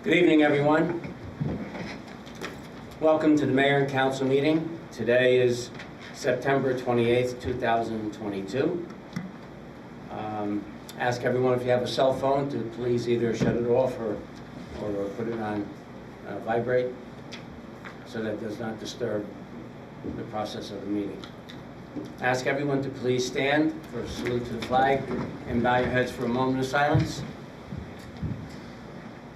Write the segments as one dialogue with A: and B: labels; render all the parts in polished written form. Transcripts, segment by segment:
A: Good evening, everyone. Welcome to the Mayor and Council meeting. Today is September 28th, 2022. Ask everyone if you have a cell phone to please either shut it off or put it on vibrate so that it does not disturb the process of the meeting. Ask everyone to please stand for a salute to the flag and bow your heads for a moment of silence.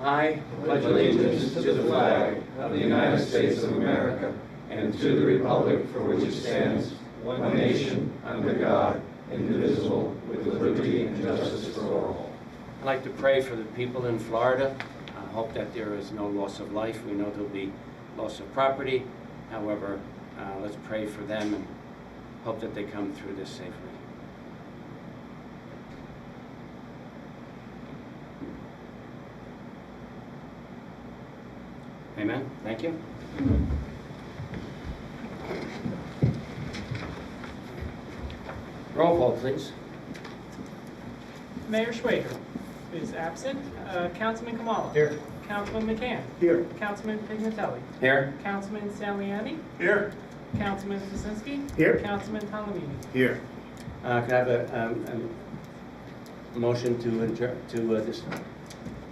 A: I
B: pledge allegiance to the flag of the United States of America and to the republic for which it stands, one nation, under God, indivisible, with liberty and justice for all.
A: I'd like to pray for the people in Florida. I hope that there is no loss of life. We know there will be loss of property. However, let's pray for them and hope that they come through this safely. Amen. Thank you. Roll call, please.
C: Mayor Schwager is absent. Councilman Kamala.
A: Here.
C: Councilman McCann.
A: Here.
C: Councilman Pignatelli.
A: Here.
C: Councilman Saliani.
A: Here.
C: Councilman Kuczynski.
A: Here.
C: Councilman Talamini.
A: Here. Can I have a motion to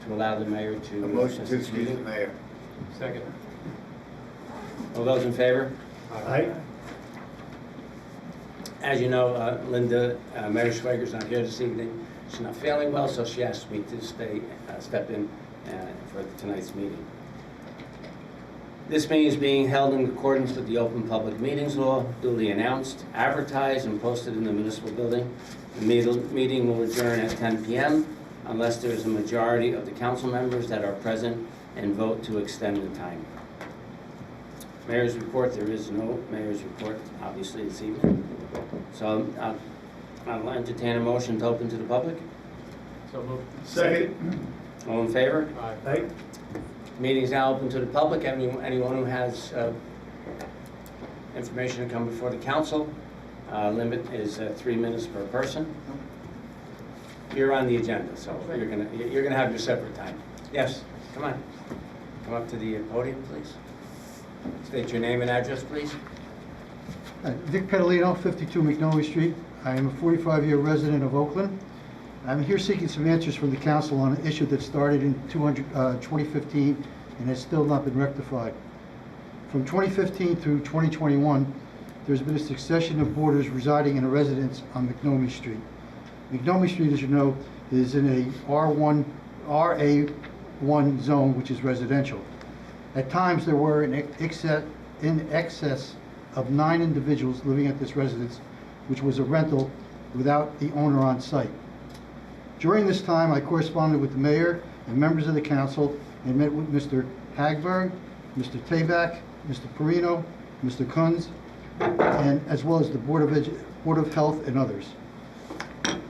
A: allow the mayor to...
D: A motion to excuse the mayor.
A: Second. All those in favor?
D: Aye.
A: As you know, Linda, Mayor Schwager's not here this evening. She's not feeling well, so she asked me to step in for tonight's meeting. This meeting is being held in accordance with the Open Public Meetings Law, duly announced, advertised, and posted in the municipal building. The meeting will adjourn at 10 p.m. unless there is a majority of the council members that are present and vote to extend the time. Mayor's report, there is no mayor's report, obviously, this evening. So I'll entertain a motion to open to the public.
C: So moved.
D: Second.
A: All in favor?
D: Aye.
A: Meeting is now open to the public. Anyone who has information to come before the council, limit is 3 minutes per person. You're on the agenda, so you're gonna have your separate time. Yes, come on. Come up to the podium, please. State your name and address, please.
E: Vic Pedalino, 52 McNolly Street. I am a 45-year resident of Oakland. I'm here seeking some answers from the council on an issue that started in 2015 and has still not been rectified. From 2015 through 2021, there's been a succession of boarders residing in a residence on McNolly Street. McNolly Street, as you know, is in a RA1 zone, which is residential. At times, there were in excess of 9 individuals living at this residence, which was a rental without the owner on site. During this time, I corresponded with the mayor and members of the council and met with Mr. Hagberg, Mr. Tabak, Mr. Perino, Mr. Kunz, and as well as the Board of Health and others.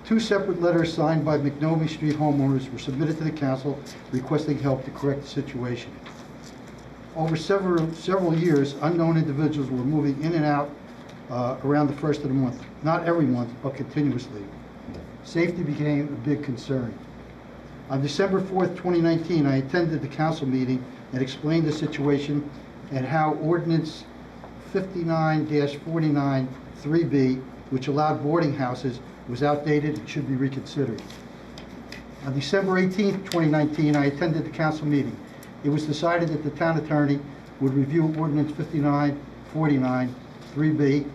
E: 2 separate letters signed by McNolly Street homeowners were submitted to the council requesting help to correct the situation. Over several years, unknown individuals were moving in and out around the first of the month. Not every month, but continuously. Safety became a big concern. On December 4th, 2019, I attended the council meeting and explained the situation and how Ordinance 59-49 3B, which allowed boarding houses, was outdated and should be reconsidered. On December 18th, 2019, I attended the council meeting. It was decided that the town attorney would review Ordinance 59-49 3B.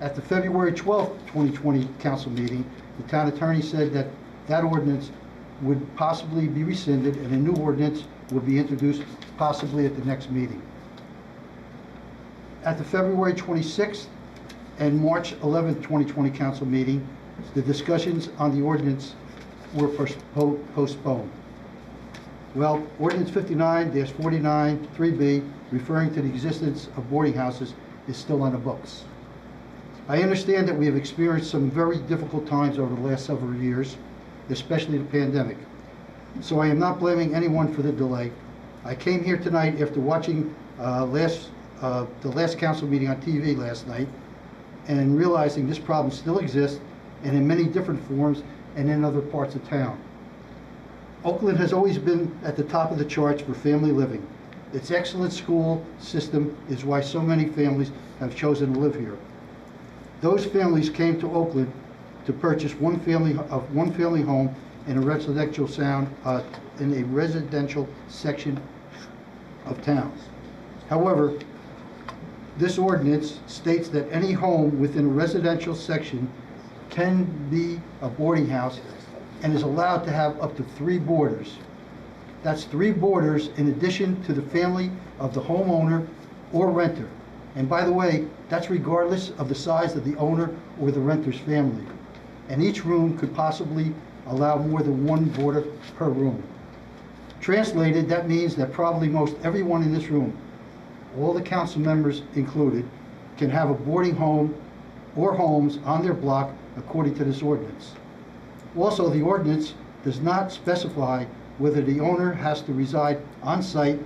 E: At the February 12th, 2020 council meeting, the town attorney said that that ordinance would possibly be rescinded and a new ordinance would be introduced possibly at the next meeting. At the February 26th and March 11th, 2020 council meeting, the discussions on the ordinance were postponed. Well, Ordinance 59-49 3B, referring to the existence of boarding houses, is still on the books. I understand that we have experienced some very difficult times over the last several years, especially the pandemic. So I am not blaming anyone for the delay. I came here tonight after watching the last council meeting on TV last night and realizing this problem still exists and in many different forms and in other parts of town. Oakland has always been at the top of the charts for family living. Its excellent school system is why so many families have chosen to live here. Those families came to Oakland to purchase one family home in a residential section of town. However, this ordinance states that any home within a residential section can be a boarding house and is allowed to have up to 3 boarders. That's 3 boarders in addition to the family of the homeowner or renter. And by the way, that's regardless of the size of the owner or the renter's family. And each room could possibly allow more than 1 boarder per room. Translated, that means that probably most everyone in this room, all the council members included, can have a boarding home or homes on their block according to this ordinance. Also, the ordinance does not specify whether the owner has to reside on site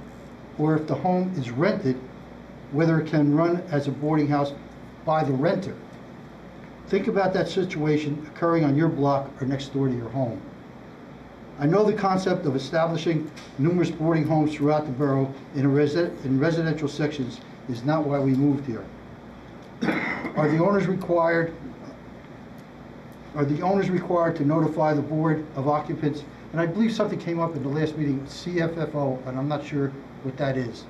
E: or if the home is rented, whether it can run as a boarding house by the renter. Think about that situation occurring on your block or next door to your home. I know the concept of establishing numerous boarding homes throughout the borough in residential sections is not why we moved here. Are the owners required to notify the Board of Occupants? And I believe something came up in the last meeting, CFFO, and I'm not sure what that is.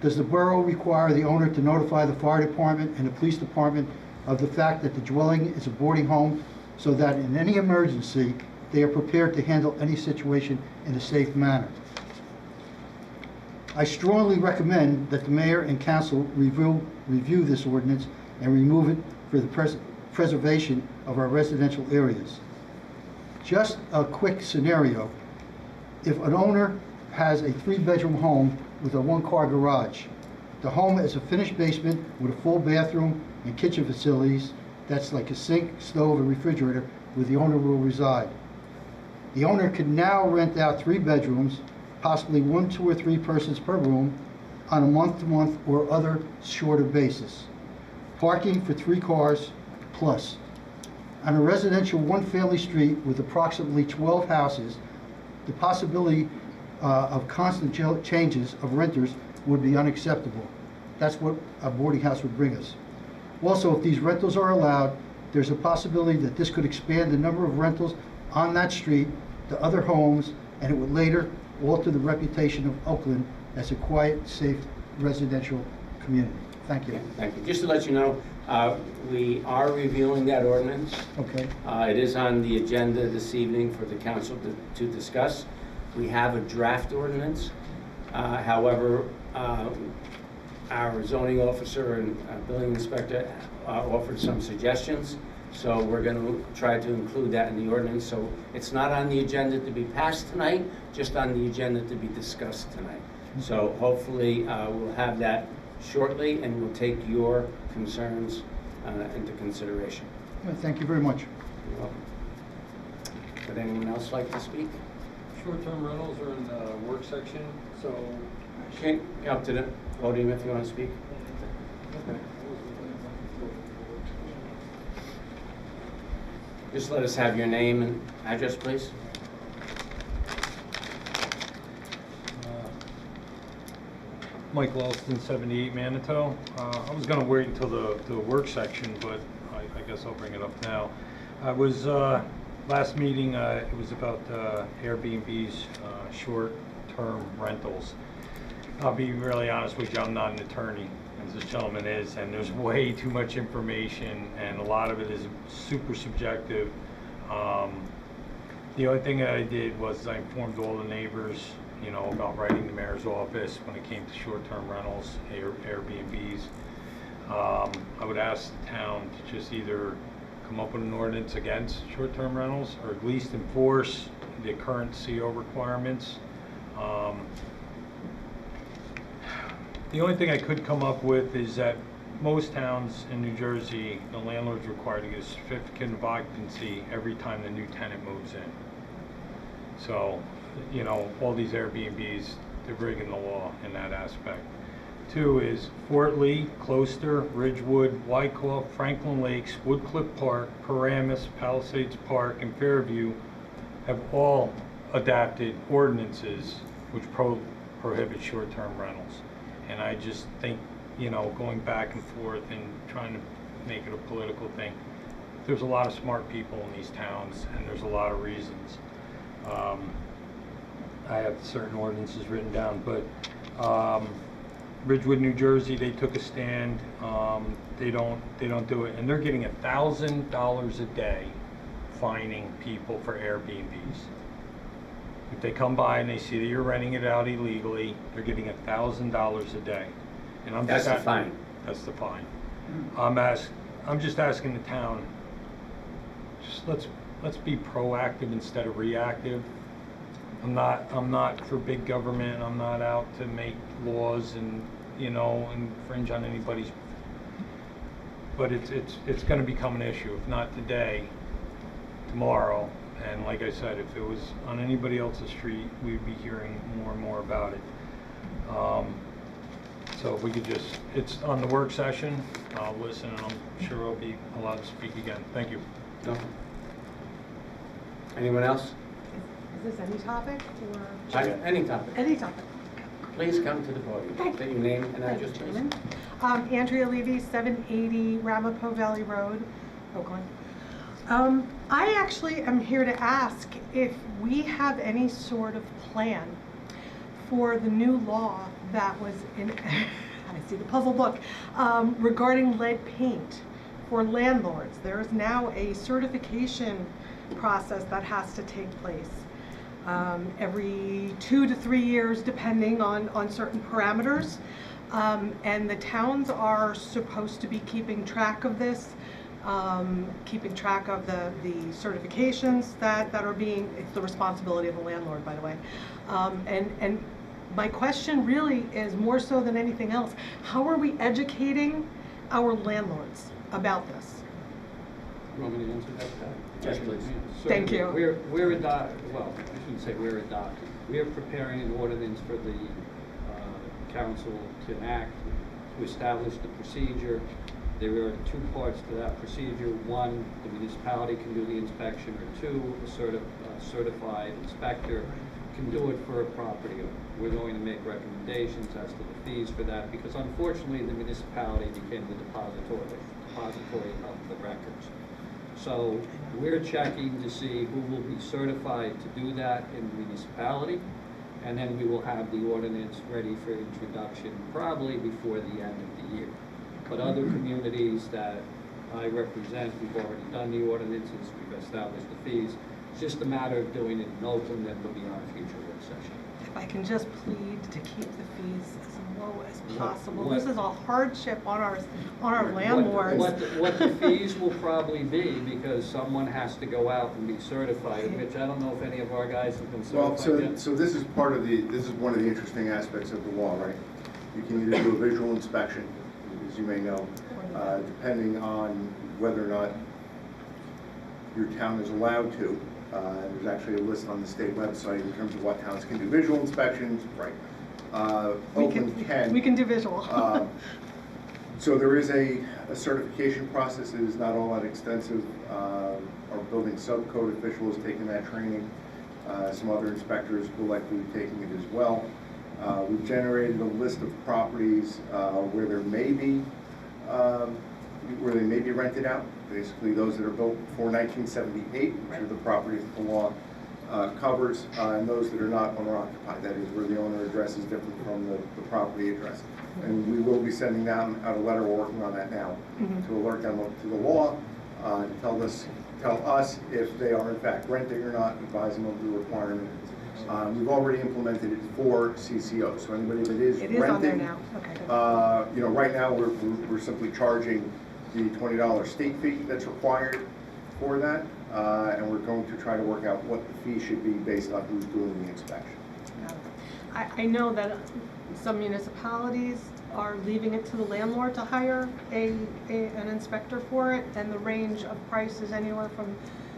E: Does the borough require the owner to notify the fire department and the police department of the fact that the dwelling is a boarding home so that in any emergency, they are prepared to handle any situation in a safe manner? I strongly recommend that the mayor and council review this ordinance and remove it for the preservation of our residential areas. Just a quick scenario. If an owner has a 3-bedroom home with a 1-car garage, the home has a finished basement with a full bathroom and kitchen facilities, that's like a sink, stove, and refrigerator, where the owner will reside. The owner can now rent out 3 bedrooms, possibly 1, 2, or 3 persons per room, on a month-to-month or other shorter basis. Parking for 3 cars plus. On a residential 1-family street with approximately 12 houses, the possibility of constant changes of renters would be unacceptable. That's what a boarding house would bring us. Also, if these rentals are allowed, there's a possibility that this could expand the number of rentals on that street to other homes, and it would later alter the reputation of Oakland as a quiet, safe residential community. Thank you.
A: Thank you. Just to let you know, we are reviewing that ordinance.
E: Okay.
A: It is on the agenda this evening for the council to discuss. We have a draft ordinance. However, our zoning officer and building inspector offered some suggestions, so we're going to try to include that in the ordinance. So it's not on the agenda to be passed tonight, just on the agenda to be discussed tonight. So hopefully we'll have that shortly, and we'll take your concerns into consideration.
E: Thank you very much.
A: You're welcome. Would anyone else like to speak?
B: Short-term rentals are in the work section, so.
A: Okay, up to the podium if you want to speak.
B: Okay.
A: Just let us have your name and address, please.
F: Mike Lelston, 78 Manitou. I was going to wait until the work section, but I guess I'll bring it up now. I was, last meeting, it was about Airbnb's short-term rentals. I'll be really honest with you, I'm not an attorney, as this gentleman is, and there's way too much information, and a lot of it is super subjective. The only thing that I did was I informed all the neighbors, you know, about writing the mayor's office when it came to short-term rentals, Airbnbs. I would ask the town to just either come up with an ordinance against short-term rentals, or at least enforce the current CO requirements. The only thing I could come up with is that most towns in New Jersey, the landlord's required to get a certificate of occupancy every time the new tenant moves in. So, you know, all these Airbnbs, they're breaking the law in that aspect. 2 is Fort Lee, Closter, Ridgewood, Wyckoff, Franklin Lakes, Woodcliff Park, Paramus, Palisades Park, and Fairview have all adapted ordinances which prohibit short-term rentals. And I just think, you know, going back and forth and trying to make it a political thing, there's a lot of smart people in these towns, and there's a lot of reasons. I have certain ordinances written down, but Ridgewood, New Jersey, they took a stand. They don't do it, and they're getting $1,000 a day fining people for Airbnbs. If they come by and they see that you're renting it out illegally, they're getting $1,000 a day. And I'm
A: That's
F: just
A: the fine.
F: That's the fine. I'm just asking the town, just let's be proactive instead of reactive. I'm not for big government. I'm not out to make laws and, you know, infringe on anybody's. But it's going to become an issue. If not today, tomorrow. And like I said, if it was on anybody else's street, we'd be hearing more and more about it. So if we could just, it's on the work session, I'll listen, and I'm sure I'll be allowed to speak again. Thank you.
A: No. Anyone else?
G: Is this any topic or?
A: Any topic.
G: Any topic.
A: Please come to the podium.
G: Thank
A: State your name and
G: Thank you,
A: address, please.
G: Chairman. Andrea Levy, 780 Ramapo Valley Road, Oakland. I actually am here to ask if we have any sort of plan for the new law that was in, I see the puzzle book, regarding lead paint for landlords. There is now a certification process that has to take place every 2 to 3 years, depending on certain parameters. And the towns are supposed to be keeping track of this, keeping track of the certifications that are being, it's the responsibility of the landlord, by the way. And my question really is more so than anything else, how are we educating our landlords about this?
A: You want me to answer that? Yes, please.
G: Thank you.
B: We're adopting, well, I shouldn't say we're adopting. We're preparing an ordinance for the council to enact, to establish the procedure. There are 2 parts to that procedure. 1, the municipality can do the inspection, or 2, a certified inspector can do it for a property owner. We're going to make recommendations as to the fees for that, because unfortunately the municipality became the depository of the records. So we're checking to see who will be certified to do that in the municipality, and then we will have the ordinance ready for introduction probably before the end of the year. But other communities that I represent, we've already done the ordinances, we've established the fees. It's just a matter of doing it in Oakland, and it'll be on a future work session.
G: If I can just plead to keep the fees as low as possible.
B: What-
G: This is a hardship on our landlords.
B: What the fees will probably be, because someone has to go out and be certified, which I don't know if any of our guys have been
D: Well,
B: certified yet.
D: so this is part of this is one of the interesting aspects of the law, right? You can either do a visual inspection, as you may know, depending on whether or not your town is allowed to. There's actually a list on the state website in terms of what towns can do visual inspections, right? Oakland can.
G: We can do visual.
D: So there is a certification process. It is not all that extensive. Our building subcode official has taken that training. Some other inspectors will likely be taking it as well. We've generated a list of properties where there may be where they may be rented out. Basically, those that are built before 1978, which are the properties that the law covers, and those that are not owner occupied. That is where the owner address is different from the property address. And we will be sending them out a letter. We're working on that now to alert them to the law, and tell us if they are in fact renting or not, advise them of the requirement. We've already implemented it for CCO, so anybody that is renting.
G: It is on there now. Okay, good.
D: You know, right now we're simply charging the $20 state fee that's required for that, and we're going to try to work out what the fee should be based on who's doing the inspection.
G: I know that some municipalities are leaving it to the landlord to hire an inspector for it, and the range of price is anywhere from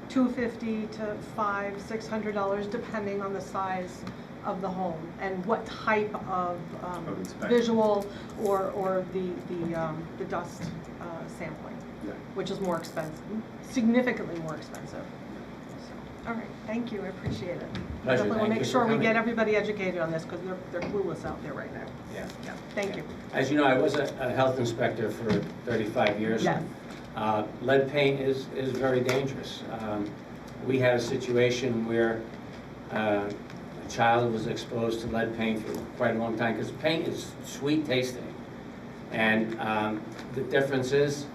G: $250 to $500–600, depending on the size of the home and what type of visual or the dust sampling,
D: Yeah.
G: which is more expensive, significantly more expensive. All right, thank you, I appreciate it.
A: Pleasure.
G: We'll
A: Thank
G: make
A: you
G: sure
A: for
G: we
A: coming.
G: get everybody educated on this, because they're clueless out there right now.
A: Yeah.
G: Yeah, thank you.
A: As you know, I was a health inspector for 35 years.
G: Yes.
A: Lead paint is very dangerous. We had a situation where a child was exposed to lead paint for quite a long time, because paint is sweet tasting. And the difference is,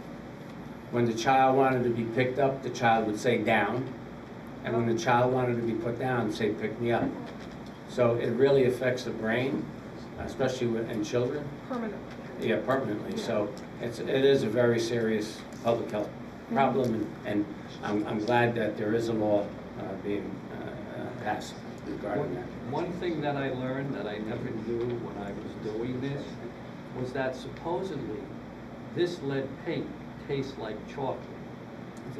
A: when the child wanted to be picked up, the child would say down. And when the child wanted to be put down, say pick me up. So it really affects the brain, especially in children.
G: Permanent.
A: Yeah, permanently. So it is a very serious public health problem, and I'm glad that there is a law being passed regarding that.
B: One thing that I learned that I never knew when I was doing this was that supposedly this lead paint tastes like chocolate.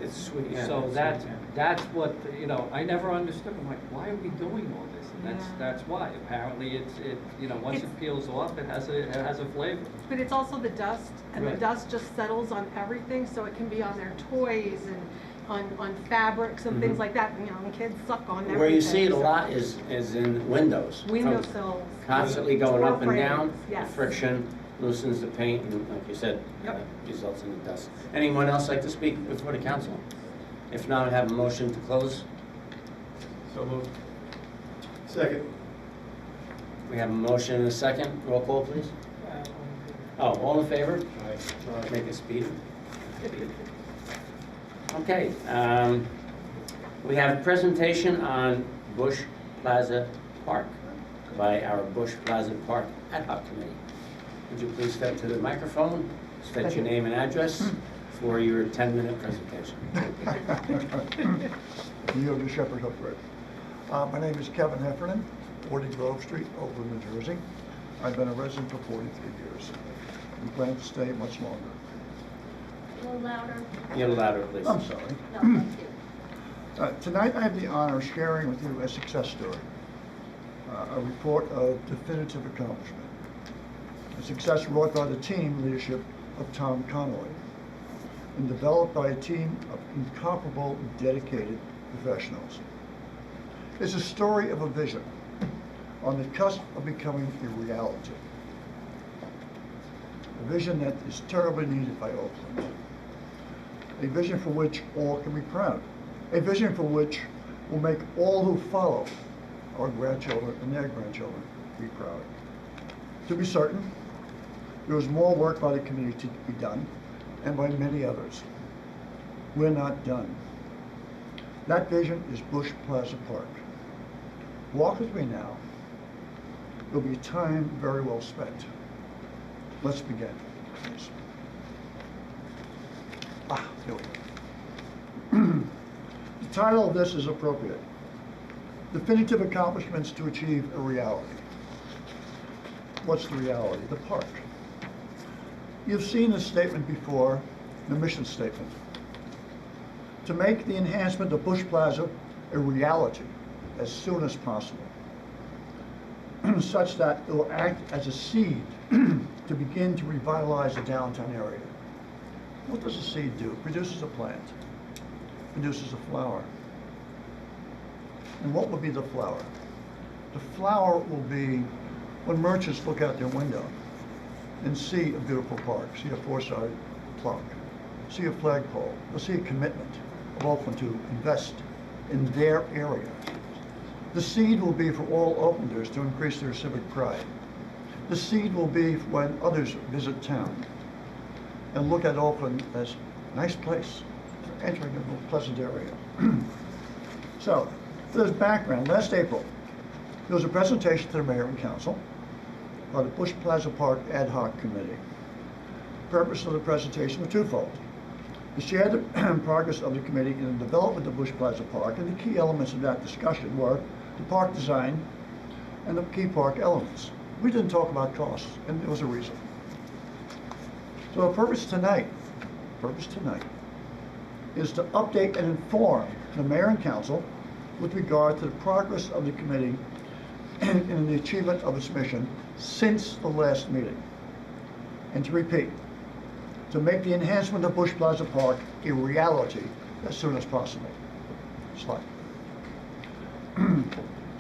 A: It's sweet, yeah.
B: So
A: it's
B: that's,
A: sweet,
B: that's what, you know, I never understood. I'm like, why are we doing all this? And
G: Yeah.
B: that's why. Apparently you know, once it peels off, it has a flavor.
G: But it's also the dust, and the
B: Right.
G: dust just settles on everything, so it can be on their toys and on fabrics and things like that, and, you know, and kids suck on everything.
A: Where you see it a
G: so-
A: lot is in windows. From
G: Windowsills.
A: Constantly going
G: door
A: up and down,
G: frames, yes.
A: friction loosens the paint, and like you said,
G: Yep.
A: results in the dust. Anyone else like to speak before the council? If not, I have a motion to close.
B: So moved.
D: Second.
A: We have a motion and a second. Roll call, please. Oh, all in favor? Make it speedy. Okay, we have a presentation on Bush Plaza Park by our Bush Plaza Park Ad Hoc Committee. Would you please step to the microphone, state your name and address for your 10-minute presentation.
H: Leo the Shepherd Upgrade. My name is Kevin Heffernan, 40 Grove Street, Oakland, New Jersey. I've been a resident for 43 years. We plan to stay much longer.
I: A little louder.
A: A little louder, please.
H: I'm sorry.
I: No, thank you.
H: Tonight I have the honor of sharing with you a success story, a report of definitive accomplishment, a success wrought by the team leadership of Tom Connolly and developed by a team of incomparable, dedicated professionals. It's a story of a vision on the cusp of becoming a reality, a vision that is terribly needed by Oakland, a vision for which all can be proud, a vision for which will make all who follow, our grandchildren and their grandchildren, be proud. To be certain, there is more work by the committee to be done, and by many others. We're not done. That vision is Bush Plaza Park. Walk with me now. It'll be time very well spent. Let's begin, please. Here we go. The title of this is appropriate. Definitive accomplishments to achieve a reality. What's the reality? The park. You've seen this statement before, the mission statement. To make the enhancement of Bush Plaza a reality as soon as possible, such that it will act as a seed to begin to revitalize the downtown area. What does a seed do? It produces a plant, produces a flower. And what will be the flower? The flower will be when merchants look out their window and see a beautiful park, see a four-sided clock, see a flagpole, they'll see a commitment of Oakland to invest in their area. The seed will be for all Oaklanders to increase their civic pride. The seed will be when others visit town and look at Oakland as a nice place for entering a pleasant area. So, for this background, last April, there was a presentation to the mayor and council by the Bush Plaza Park Ad Hoc Committee. The purpose of the presentation was twofold: to share the progress of the committee in the development of Bush Plaza Park, and the key elements of that discussion were the park design and the key park elements. We didn't talk about costs, and there was a reason. So the purpose tonight is to update and inform the mayor and council with regard to the progress of the committee in the achievement of its mission since the last meeting. And to repeat, to make the enhancement of Bush Plaza Park a reality as soon as possible. Slide.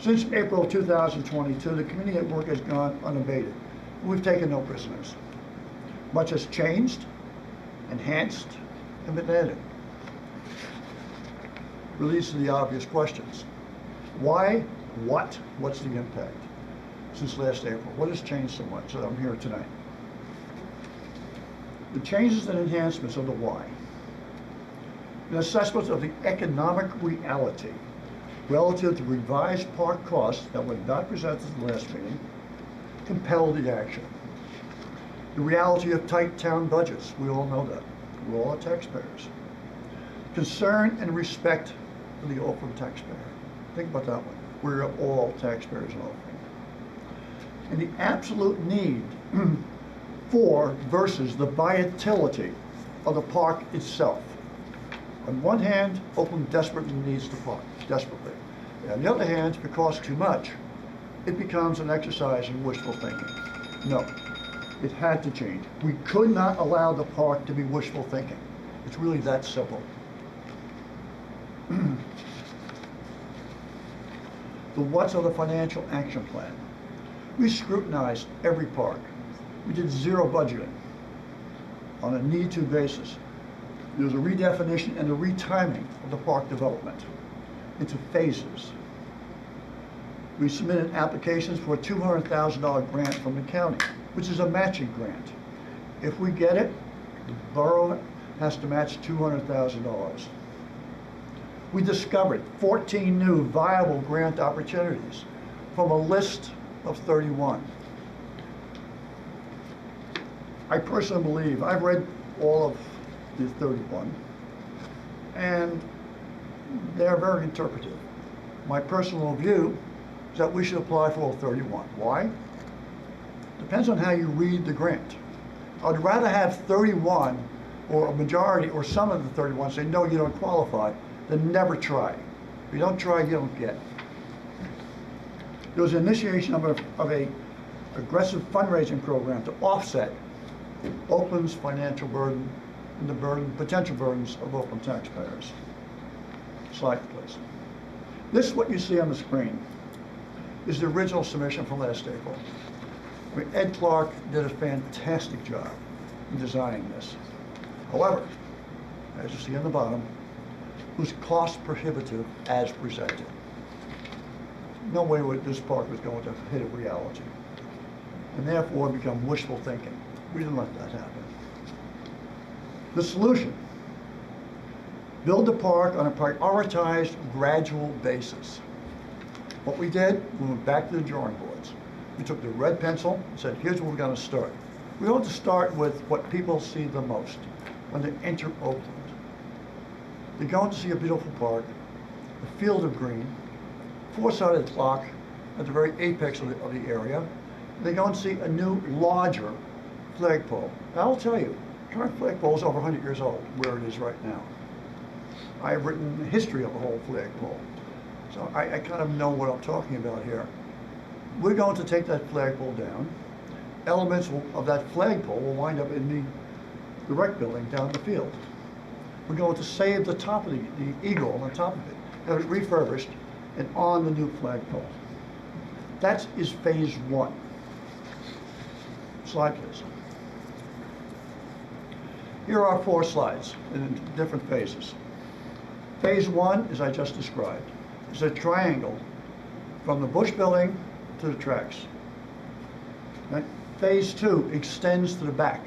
H: Since April of 2022, the community at work has gone unabated. We've taken no prisoners. Much has changed, enhanced, and been added. Release of the obvious questions. Why? What? What's the impact? Since last April, what has changed so much that I'm here tonight? The changes and enhancements of the why. An assessment of the economic reality relative to revised park costs that were not presented at the last meeting compelled the action. The reality of tight town budgets, we all know that. We're all taxpayers. Concern and respect for the Oakland taxpayer. Think about that one. We're all taxpayers in Oakland. And the absolute need for versus the vitality of the park itself. On one hand, Oakland desperately needs the park, desperately. On the other hand, if it costs too much, it becomes an exercise in wishful thinking. No, it had to change. We could not allow the park to be wishful thinking. It's really that simple. The what's of the financial action plan. We scrutinized every park. We did zero budgeting on a need-to basis. There was a redefinition and a retiming of the park development into phases. We submitted applications for a $200,000 grant from the county, which is a matching grant. If we get it, the borough has to match $200,000. We discovered 14 new viable grant opportunities from a list of 31. I personally believe, I've read all of the 31, and they're very interpretive. My personal view is that we should apply for all 31. Why? Depends on how you read the grant. I'd rather have 31 or a majority or some of the 31 say, no, you don't qualify, than never try. If you don't try, you don't get. There was an initiation of a aggressive fundraising program to offset Oakland's financial burden and the potential burdens of Oakland taxpayers. Slide, please. This, what you see on the screen, is the original submission from last April. I mean, Ed Clark did a fantastic job in designing this. However, as you see on the bottom, it was cost prohibitive as presented. No way this park was going to hit a reality, and therefore become wishful thinking. We didn't let that happen. The solution: build the park on a prioritized, gradual basis. What we did, we went back to the drawing boards. We took the red pencil and said, here's where we're going to start. We want to start with what people see the most when they enter Oakland. They're going to see a beautiful park, a field of green, four-sided clock at the very apex of the area. They're going to see a new, larger flagpole. And I'll tell you, current flagpole is over 100 years old, where it is right now. I've written the history of the whole flagpole, so I kind of know what I'm talking about here. We're going to take that flagpole down. Elements of that flagpole will wind up in the rec building down the field. We're going to save the top of the eagle on the top of it, have it refurbished, and on the new flagpole. That is phase one. Slide, please. Here are 4 slides in different phases. Phase one, as I just described, is a triangle from the Bush building to the tracks. Right? Phase two extends to the back,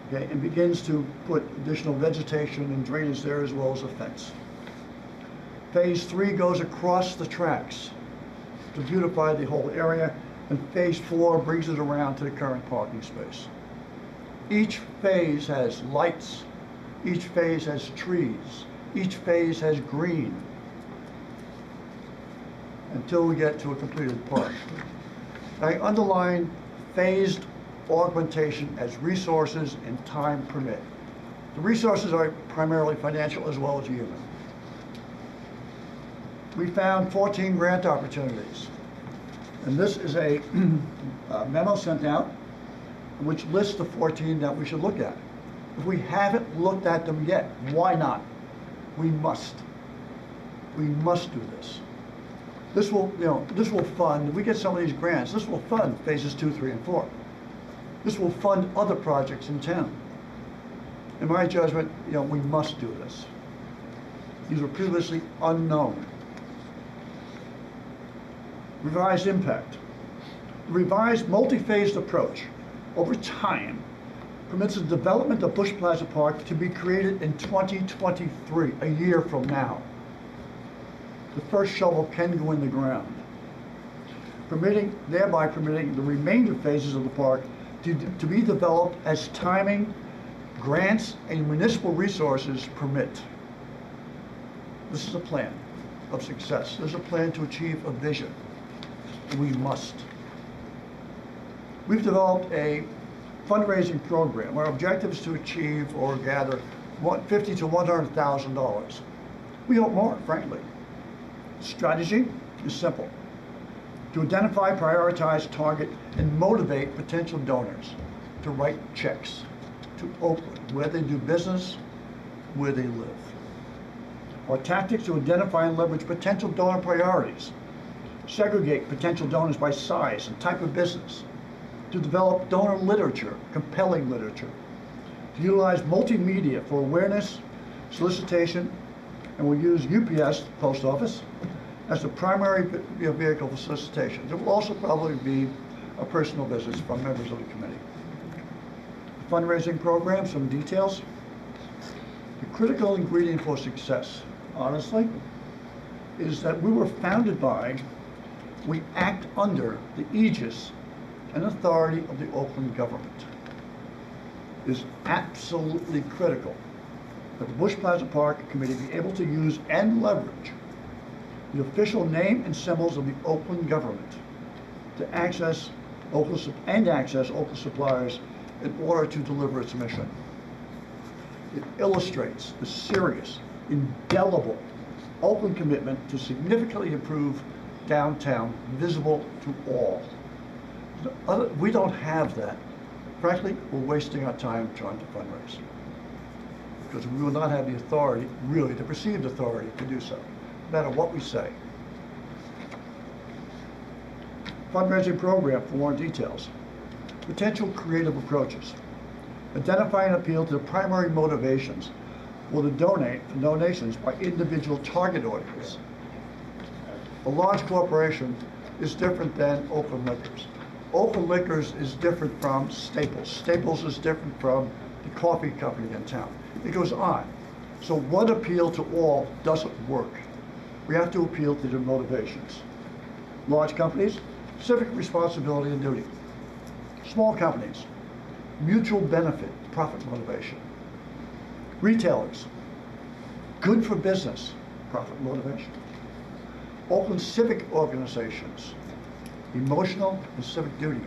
H: okay, and begins to put additional vegetation and drainage there as well as a fence. Phase three goes across the tracks to beautify the whole area, and phase four brings it around to the current parking space. Each phase has lights, each phase has trees, each phase has green, until we get to a completed park. I underline phased augmentation as resources and time permit. The resources are primarily financial as well as human. We found 14 grant opportunities. And this is a memo sent out which lists the 14 that we should look at. If we haven't looked at them yet, why not? We must. We must do this. This will, this will fund, we get some of these grants, this will fund phases 2, 3, and 4. This will fund other projects in town. In my judgment, we must do this. These were previously unknown. Revised impact. The revised multi-phased approach over time permits the development of Bush Plaza Park to be created in 2023, a year from now. The first shovel can go in the ground, thereby permitting the remainder phases of the park to be developed as timing, grants, and municipal resources permit. This is a plan of success. This is a plan to achieve a vision. We must. We've developed a fundraising program. Our objective is to achieve or gather $50,000 to $100,000. We hope more, frankly. Strategy is simple. To identify, prioritize, target, and motivate potential donors to write checks to Oakland, where they do business, where they live. Our tactics to identify and leverage potential donor priorities, segregate potential donors by size and type of business, to develop donor literature, compelling literature, to utilize multimedia for awareness, solicitation, and we'll use UPS, Post Office, as the primary vehicle for solicitation. There will also probably be a personal visits from members of the committee. The fundraising program, some details. The critical ingredient for success, honestly, is that we were founded by, we act under the aegis and authority of the Oakland government. It is absolutely critical that the Bush Plaza Park Committee be able to use and leverage the official name and symbols of the Oakland government to access Oakland suppliers in order to deliver its mission. It illustrates the serious, indelible Oakland commitment to significantly improve downtown, visible to all. We don't have that. Frankly, we're wasting our time trying to fundraise, because we will not have the authority, really the perceived authority, to do so, no matter what we say. Fundraising program for more details. Potential creative approaches. Identify and appeal to the primary motivations for the donations by individual target audience. A large corporation is different than Oakland Liquors. Oakland Liquors is different from Staples. Staples is different from the coffee company in town. It goes on. So one appeal to all doesn't work. We have to appeal to their motivations. Large companies, civic responsibility and duty. Small companies, mutual benefit, profit motivation. Retailers, good for business, profit motivation. Oakland civic organizations, emotional and civic duty.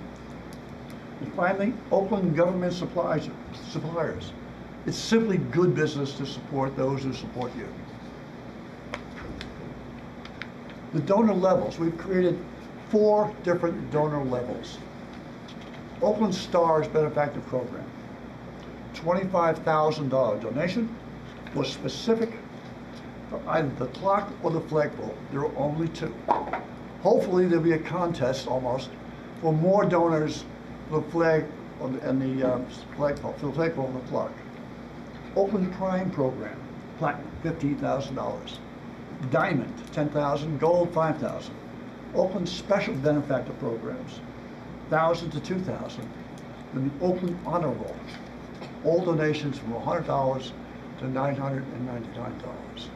H: And finally, Oakland government suppliers. It's simply good business to support those who support you. The donor levels, we've created 4 different donor levels. Oakland Stars Benefactor Program, $25,000 donation was specific for either the clock or the flagpole. There are only 2. Hopefully there'll be a contest almost for more donors for the flag and the flagpole, for the flagpole and the clock. Oakland Prime Program, Platinum, $15,000. Diamond, $10,000, Gold, $5,000. Oakland Special Benefactor Programs, $1,000 to $2,000. Then the Oakland Honor Roll, all donations from $100 to $999.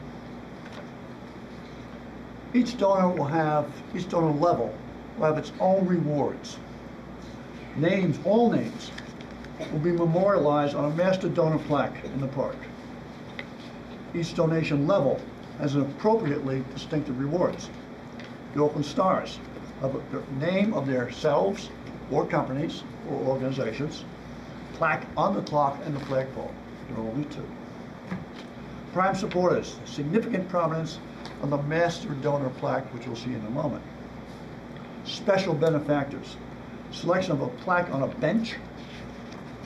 H: Each donor level will have its own rewards. Names, all names, will be memorialized on a master donor plaque in the park. Each donation level has an appropriately distinctive rewards. The Oakland Stars have the name of their selves or companies or organizations, plaque on the clock and the flagpole. There are only 2. Prime supporters, significant prominence on the master donor plaque, which you'll see in a moment. Special benefactors, selection of a plaque on a bench,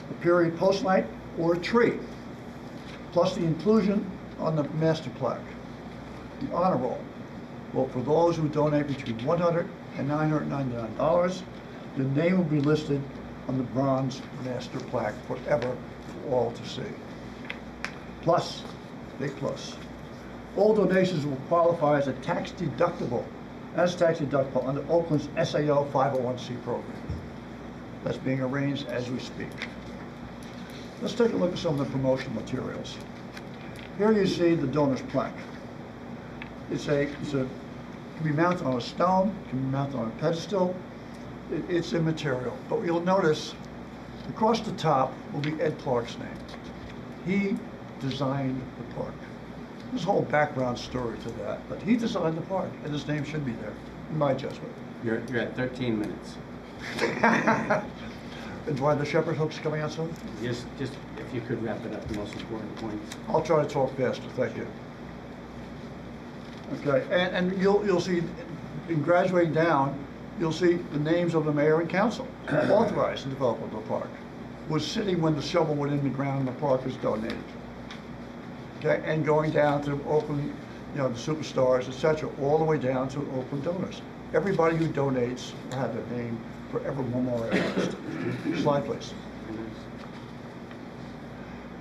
H: a period post night, or a tree, plus the inclusion on the master plaque. The honor roll, Well, for those who donate between $100 and $999, the name will be listed on the bronze master plaque forever for all to see. Plus, big plus, all donations will qualify as tax deductible under Oakland's SAO 501c program. That's being arranged as we speak. Let's take a look at some of the promotional materials. Here you see the donor's plaque. It can be mounted on a stone, can be mounted on a pedestal. It's immaterial, but you'll notice across the top will be Ed Clark's name. He designed the park. There's a whole background story to that, but he designed the park, and his name should be there, in my judgment.
A: You're at 13 minutes.
H: And why the shepherd hook's coming out soon?
A: Just if you could wrap it up, the most important points.
H: I'll try to talk faster, thank you. Okay, and you'll see, in graduating down, you'll see the names of the mayor and council who authorized the development of the park. Was sitting when the shovel went in the ground and the park was donated. Okay, and going down to Oakland, the superstars, etc., all the way down to Oakland donors. Everybody who donates will have their name forever memorialized. Slide, please.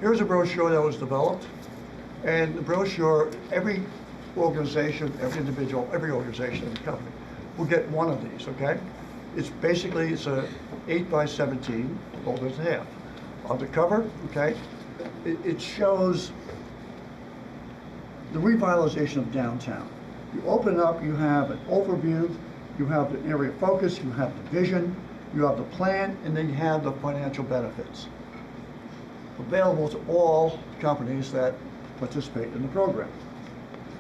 H: Here's a brochure that was developed, and the brochure, every organization, every individual, every organization in the company will get one of these, okay? It's a 8 by 17, folded in half. On the cover, okay, it shows the revitalization of downtown. You open it up, you have an overview, you have the area of focus, you have the vision, you have the plan, and then you have the financial benefits available to all companies that participate in the program.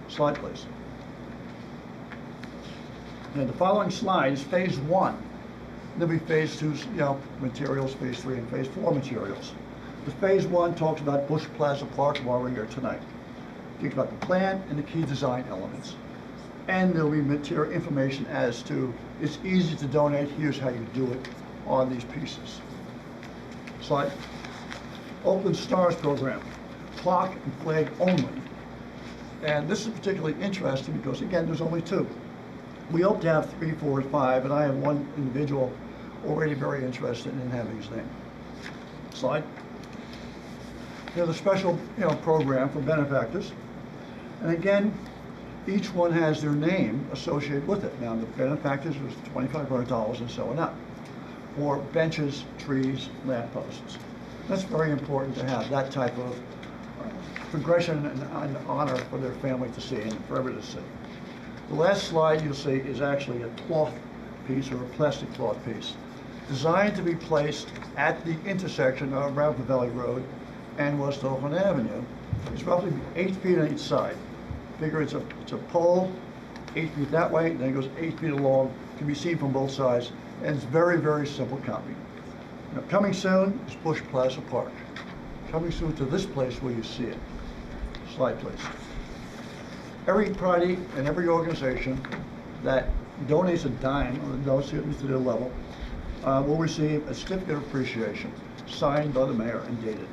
H: Slide, please. And the following slide is phase 1. There'll be phase 2, materials, phase 3, and phase 4 materials. The phase 1 talks about Bush Plaza Park while we're here tonight. Think about the plan and the key design elements. And there'll be material information as to, it's easy to donate, here's how you do it on these pieces. Slide. Oakland Stars program, clock and flag only. And this is particularly interesting because, again, there's only 2. We hope to have 3, 4, and 5, and I have one individual already very interested in having his name. Slide. There's a special, program for benefactors. And again, each one has their name associated with it. Now, the benefactors was $2,500 and so on up for benches, trees, lamp posts. That's very important to have that type of progression and honor for their family to see and forever to see. The last slide you'll see is actually a cloth piece or a plastic cloth piece designed to be placed at the intersection of Rapid Valley Road and West Oakland Avenue. It's roughly 8 feet on each side. Figure it's a pole, 8 feet that way, and then it goes 8 feet along. Can be seen from both sides, and it's very, very simple copy. Now, coming soon is Bush Plaza Park. Coming soon to this place where you see it. Slide, please. Every party and every organization that donates a dime, or donates to their level, will receive a certificate of appreciation signed by the mayor and dated.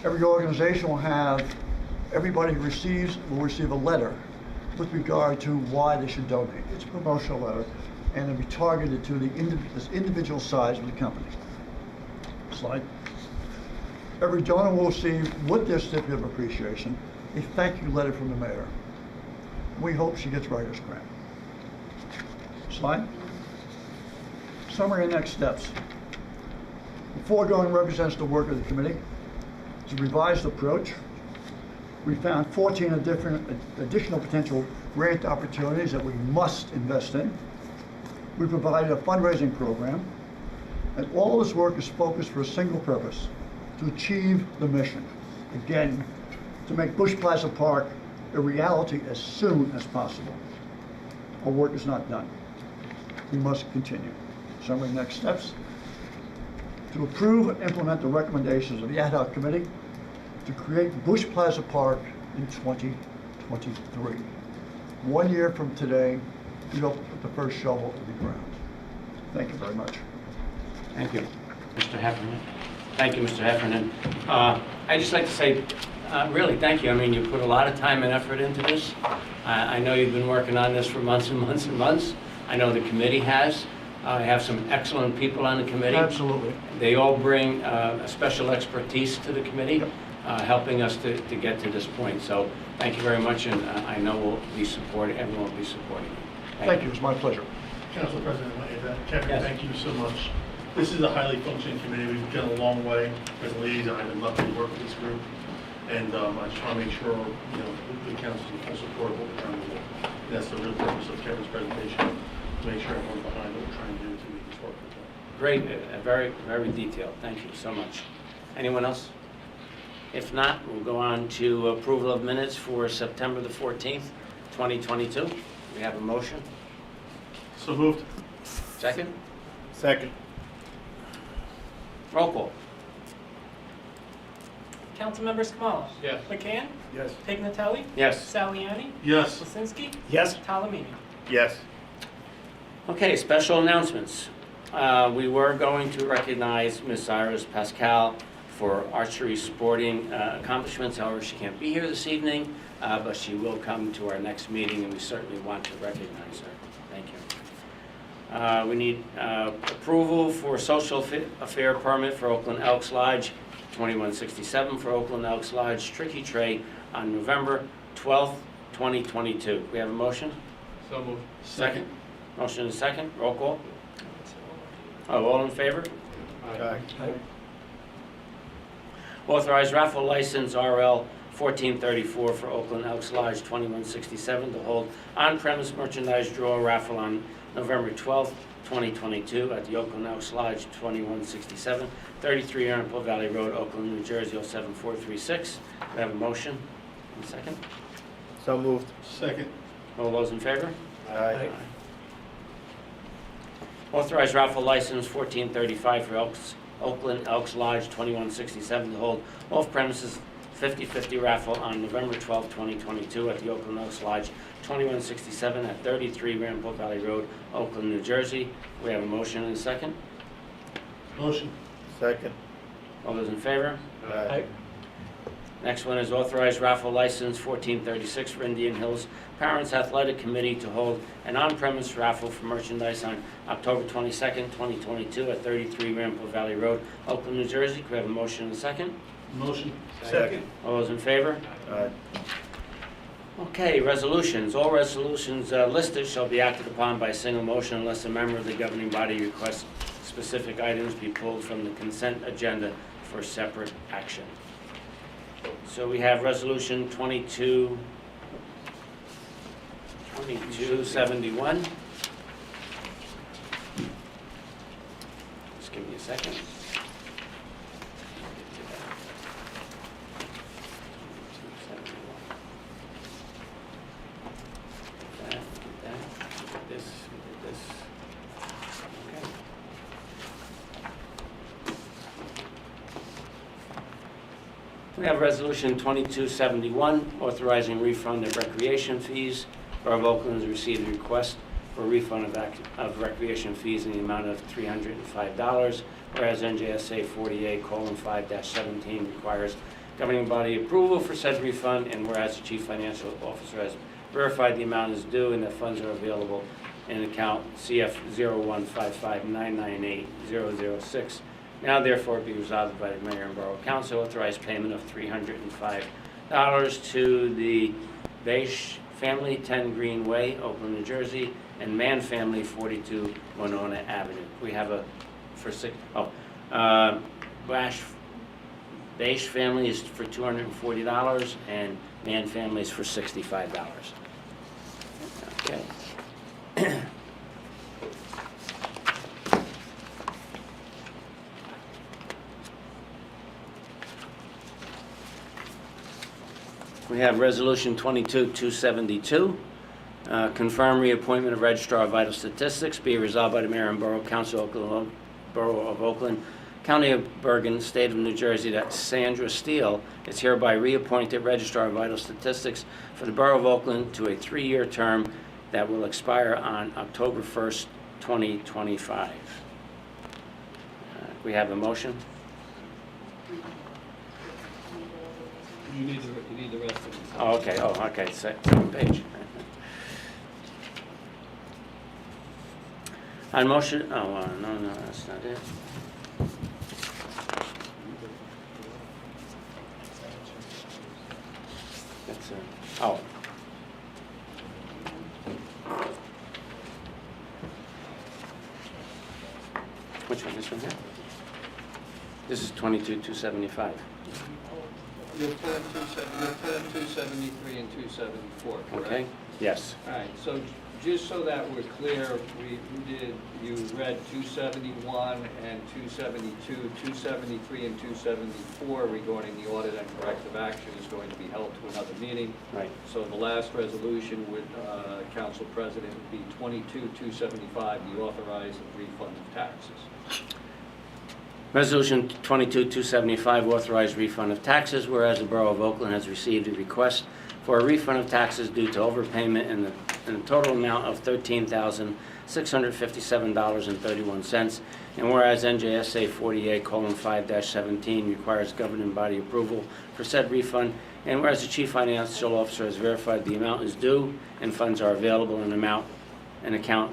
H: Every organization will have, everybody who will receive a letter with regard to why they should donate. It's a promotional letter, and it'll be targeted to the individual size of the company. Slide. Every donor will receive, with their certificate of appreciation, a thank you letter from the mayor. We hope she gets writer's cramp. Slide. Summary and next steps. The foregoing represents the work of the committee. It's a revised approach. We found 14 additional potential grant opportunities that we must invest in. We provided a fundraising program, and all of this work is focused for a single purpose: to achieve the mission. Again, to make Bush Plaza Park a reality as soon as possible. Our work is not done. We must continue. Summary next steps. To approve and implement the recommendations of the ad hoc committee to create Bush Plaza Park in 2023. 1 year from today, we hope to put the first shovel in the ground. Thank you very much.
A: Thank you, Mr. Heffernan. Thank you, Mr. Heffernan. I'd just like to say, Really, thank you. I mean, you put a lot of time and effort into this. I know you've been working on this for months and months and months. I know the committee has. I have some excellent people on the committee.
H: Absolutely.
A: They all bring a special expertise to the committee, helping us to get to this point. So thank you very much, and I know we'll be supporting, everyone will be supporting you.
H: Thank you, it's my pleasure.
J: Council President, Kevin,
A: Yes.
J: thank you so much. This is a highly functioning committee. We've come a long way as a liaison. I've been lucky to work with this group. And I just want to make sure, the council is in full support of what we're trying to do. And that's the real purpose of Kevin's presentation, to make sure everyone's behind what we're trying to do to make this work.
A: Great, very, very detailed. Thank you so much. Anyone else? If not, we'll go on to approval of minutes for September the 14th, 2022. We have a motion.
J: So moved.
A: Second?
B: Second.
A: Roll call.
C: Councilmembers Kamala.
J: Yes.
C: McCann.
J: Yes.
C: Pignatelli.
A: Yes.
C: Saliani.
J: Yes.
C: Lisinski.
B: Yes.
C: Talamini.
B: Yes.
A: Okay, special announcements. We were going to recognize Ms. Iris Pascal for archery sporting accomplishments. However, she can't be here this evening, but she will come to our next meeting, and we certainly want to recognize her. Thank you. We need approval for social affair permit for Oakland Elks Lodge, 2167 for Oakland Elks Lodge Tricky Tray on November 12th, 2022. We have a motion?
J: So moved.
A: Second. Motion and second. Roll call. All in favor?
B: Aye.
A: Authorized raffle license RL 1434 for Oakland Elks Lodge 2167 to hold on-premise merchandise draw raffle on November 12th, 2022 at the Oakland Elks Lodge 2167, 33 Ironpole Valley Road, Oakland, New Jersey 07436. We have a motion. And second.
B: So moved.
J: Second.
A: All those in favor?
B: Aye.
A: Authorized raffle license 1435 for Oakland Elks Lodge 2167 to hold off-premises 50/50 raffle on November 12, 2022 at the Oakland Elks Lodge 2167 at 33 Ironpole Valley Road, Oakland, New Jersey. We have a motion and a second.
J: Motion.
B: Second.
A: All those in favor?
B: Aye.
A: Next one is authorized raffle license 1436 for Indian Hills Parents Athletic Committee to hold an on-premise raffle for merchandise on October 22nd, 2022 at 33 Ironpole Valley Road, Oakland, New Jersey. Could we have a motion and a second?
J: Motion.
B: Second.
A: All those in favor?
B: Aye.
A: Okay, resolutions. All resolutions listed shall be acted upon by single motion unless a member of the governing body requests specific items be pulled from the consent agenda for separate action. So we have resolution 2271. Just give me a second. We have Resolution 2271, authorizing refund of recreation fees. Borough of Oakland has received a request for a refund of recreation fees in the amount of $305, whereas NJSA 48:5-17 requires governing body approval for said refund, and whereas the Chief Financial Officer has verified the amount is due and that funds are available in account CF 0155998-006. Now therefore be resolved by the Mayor and Borough Council, authorize payment of $305 to the Beish family, 10 Green Way, Oakland, New Jersey, and Mann family, 42 Winona Avenue. We have a, Beish family is for $240, and Mann family is for $65. Okay. We have Resolution 22-272, confirm reappointment of Registrar of Vital Statistics, be resolved by the Mayor and Borough Council, Borough of Oakland, County of Bergen, State of New Jersey, that Sandra Steele is hereby reappointed Registrar of Vital Statistics for the Borough of Oakland to a 3-year term that will expire on October 1st, 2025. We have a motion?
B: You need the rest of it.
A: Oh, okay, second page. On motion, no, that's not it. That's, oh. Which one, this one here? This is 22,275.
B: You'll put in 273 and 274, correct?
A: Okay, yes.
B: All right, so just so that we're clear, you read 271 and 272, 273 and 274 regarding the audit and corrective action is going to be held to another meeting.
A: Right.
B: So the last resolution with Council President would be 22-275, the authorized refund of taxes.
A: Resolution 22-275, authorized refund of taxes, whereas the Borough of Oakland has received a request for a refund of taxes due to overpayment in the total amount of $13,657.31, and whereas NJSA 48:5-17 requires governing body approval for said refund, and whereas the Chief Financial Officer has verified the amount is due and funds are available in account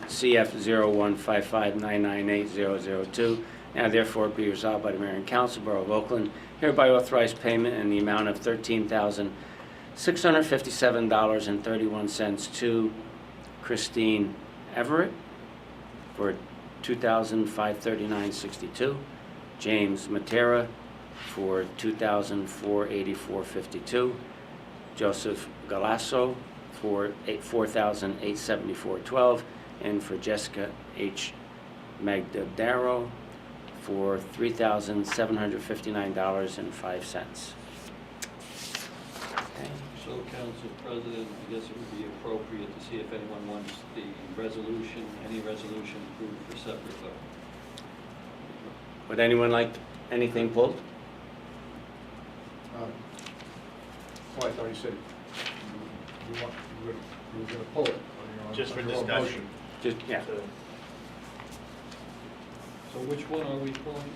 A: CF 0155998002, now therefore be resolved by the Mayor and Council, Borough of Oakland, hereby authorize payment in the amount of $13,657.31 to Christine Everett for $2,539.62, James Matera for $2,484.52, Joseph Galasso for $4,874.12, and for Jessica H. Magdadaro for $3,759.05. Okay.
B: So, Council President, I guess it would be appropriate to see if anyone wants the resolution, any resolution approved for separate vote.
A: Would anyone like anything pulled?
H: Oh, I thought you said you were going to pull it.
J: Just for discussion.
A: Just, yeah.
B: So which one are we pulling?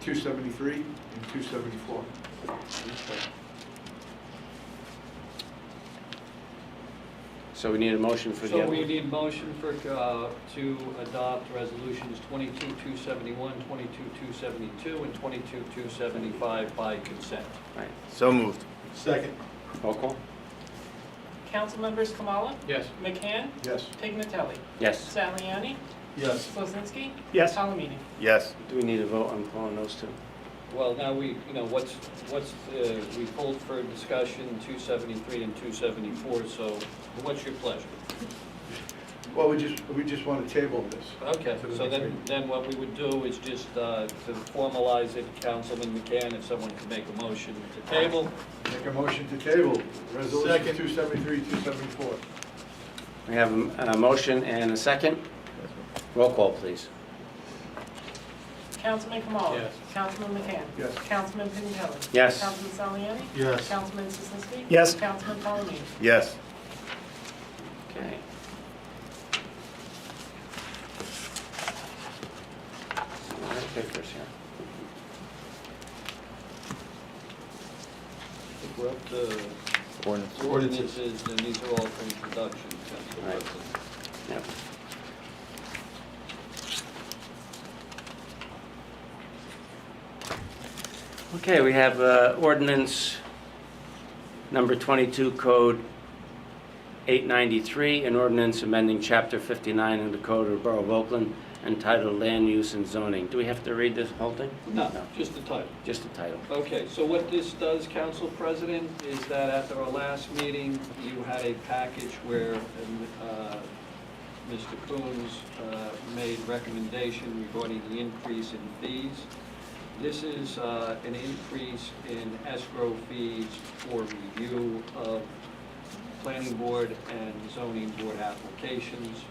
H: 273 and 274.
B: Okay.
A: So we need a motion for the
B: So
A: other
B: we
A: one?
B: need motion for, to adopt resolutions 22-271, 22-272, and 22-275 by consent.
A: Right.
J: So moved.
H: Second.
A: Roll call?
C: Council members Kamala?
J: Yes.
C: McCann?
H: Yes.
C: Pignatelli?
A: Yes.
C: Saliani?
H: Yes.
C: Slazinski?
F: Yes.
C: Palomino?
J: Yes.
A: Do we need a vote on pulling those two?
B: Well, now we pulled for discussion 273 and 274, so what's your pleasure?
H: Well, we just want to table this.
B: Okay, so then what we would do is just to formalize it, Councilman McCann, if someone could make a motion to table.
H: Make a motion to table resolution 273, 274.
A: We have a motion and a second. Roll call, please.
C: Councilman Kamala?
J: Yes.
C: Councilman McCann?
H: Yes.
C: Councilman Pignatelli?
A: Yes.
C: Councilman Saliani?
H: Yes.
C: Councilman Slazinski?
F: Yes.
C: Councilman Palomino?
J: Yes.
A: Okay. Papers here.
B: I think we're up to ordinances, and these are all for introduction, Council
A: Right.
B: President.
A: Yep. Okay, we have ordinance number 22, code 893, an ordinance amending chapter 59 of the code of the Borough of Oakland entitled Land Use and Zoning. Do we have to read this whole thing?
B: No, just the title.
A: Just the title.
B: Okay, so what this does, Council President, is that at our last meeting, you had a package where Mr. Coons made recommendation regarding the increase in fees. This is an increase in escrow fees for review of planning board and zoning board applications,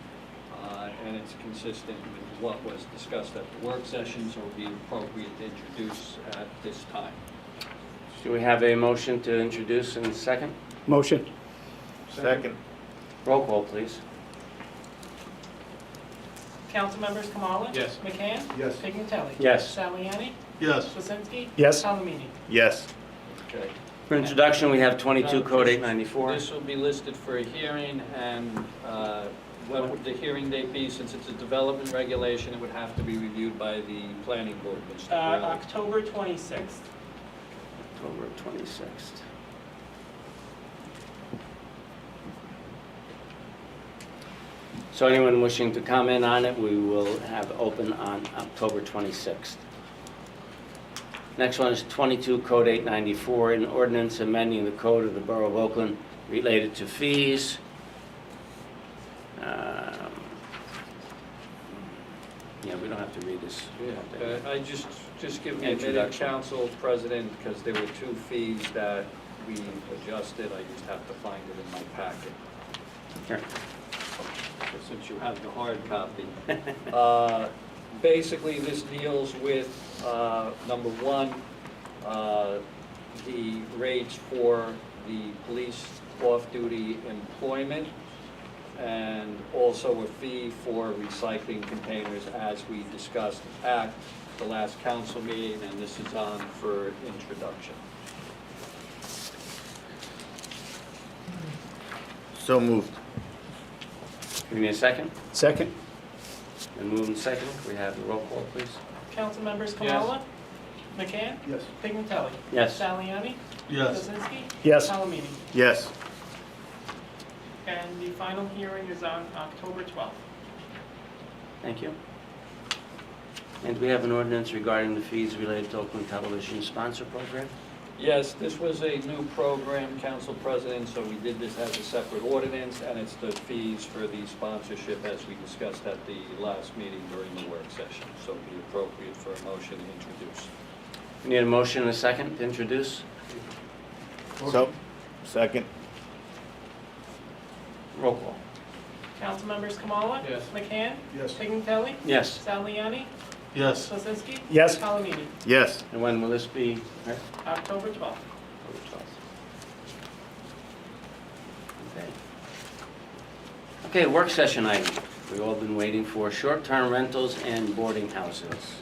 B: and it's consistent with what was discussed at the work session, so it would be appropriate to introduce at this time.
A: Do we have a motion to introduce in a second?
F: Motion.
J: Second.
A: Roll call, please.
C: Council members Kamala?
J: Yes.
C: McCann?
H: Yes.
C: Pignatelli?
A: Yes.
C: Saliani?
J: Yes.
C: Lizinski.
B: Yes.
C: Palomini.
B: Yes.
K: Okay.
A: For introduction, we have 22 Code 894.
K: This will be listed for a hearing, and what would the hearing date be? Since it's a development regulation, it would have to be reviewed by the planning board, Mr. Corrales.
C: October 26th.
A: October 26th. So anyone wishing to comment on it, we will have open on October 26th. Next one is 22 Code 894, an ordinance amending the code of the Borough of Oakland related to fees. Yeah, we don't have to read this.
K: I just give me a minute,
A: Introduction.
K: Council President, because there were 2 fees that we adjusted. I just have to find it in my packet.
A: Sure.
K: Since you have the hard copy. Basically, this deals with, number 1, the rates for the police off-duty employment, and also a fee for recycling containers, as we discussed at the last council meeting, and this is on for introduction.
B: So moved.
A: Give me a second.
B: Second.
A: And moving second, we have the roll call, please.
C: Council members Kamala. McCann.
H: Yes.
C: Pignatelli.
A: Yes.
C: Saliani.
J: Yes.
C: Lizinski.
B: Yes.
C: Palomini.
B: Yes.
C: And the final hearing is on October 12th.
A: Thank you. And we have an ordinance regarding the fees related to Oakland Television Sponsor Program.
K: Yes, this was a new program, Council President, so we did this as a separate ordinance, and it's the fees for the sponsorship as we discussed at the last meeting during the work session. So it'd be appropriate for a motion to introduce.
A: We need a motion and a second to introduce.
B: So, second.
A: Roll call.
C: Council members Kamala.
J: Yes.
C: McCann.
H: Yes.
C: Pignatelli.
A: Yes.
C: Saliani.
J: Yes.
C: Lizinski.
B: Yes.
C: Palomini.
B: Yes.
A: And when will this be heard?
C: October 12th.
A: October 12th. Okay. Okay, work session item. We've all been waiting for short-term rentals and boarding houses.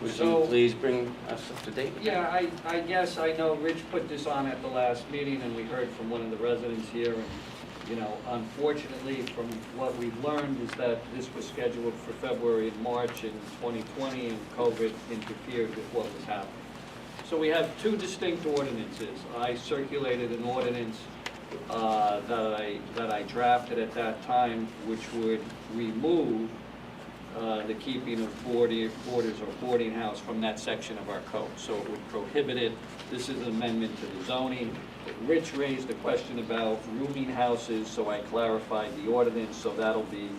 A: Would you
K: So-
A: please bring us up to date?
K: Yeah, I guess I know Rich put this on at the last meeting, and we heard from one of the residents here, and, you know, unfortunately, from what we've learned is that this was scheduled for February and March in 2020, and COVID interfered with what was happening. So we have 2 distinct ordinances. I circulated an ordinance that I drafted at that time, which would remove the keeping of boarders or boarding house from that section of our code. So it would prohibit it. This is an amendment to the zoning. Rich raised a question about rooming houses, so I clarified the ordinance, so that'll be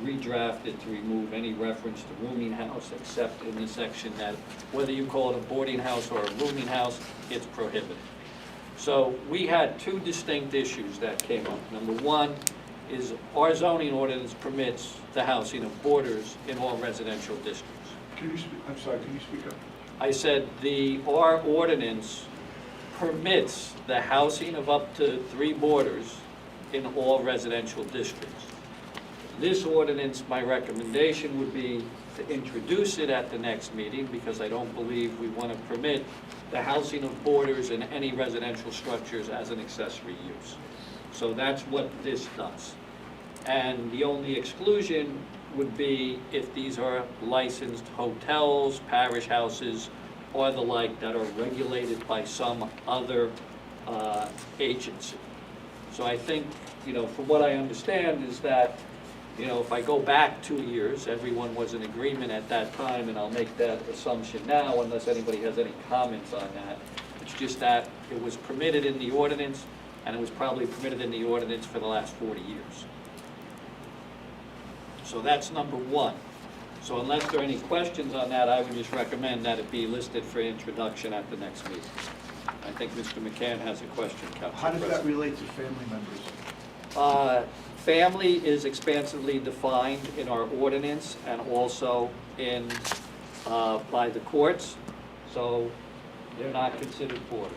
K: redrafted to remove any reference to rooming house, except in the section that whether you call it a boarding house or a rooming house, it's prohibited. So we had 2 distinct issues that came up. Number 1 is our zoning ordinance permits the housing of boarders in all residential districts.
H: Can you speak, I'm sorry, can you speak up?
K: I said our ordinance permits the housing of up to 3 boarders in all residential districts. This ordinance, my recommendation would be to introduce it at the next meeting, because I don't believe we want to permit the housing of boarders in any residential structures as an accessory use. So that's what this does. And the only exclusion would be if these are licensed hotels, parish houses, or the like that are regulated by some other agency. So I think, you know, from what I understand is that, you know, if I go back 2 years, everyone was in agreement at that time, and I'll make that assumption now unless anybody has any comments on that. It's just that it was permitted in the ordinance, and it was probably permitted in the ordinance for the last 40 years. So that's number 1. So unless there are any questions on that, I would just recommend that it be listed for introduction at the next meeting. I think Mr. McCann has a question, Council
H: How does that
K: President.
H: relate to family members?
K: Family is expansively defined in our ordinance and also in, by the courts, so they're not considered boarders.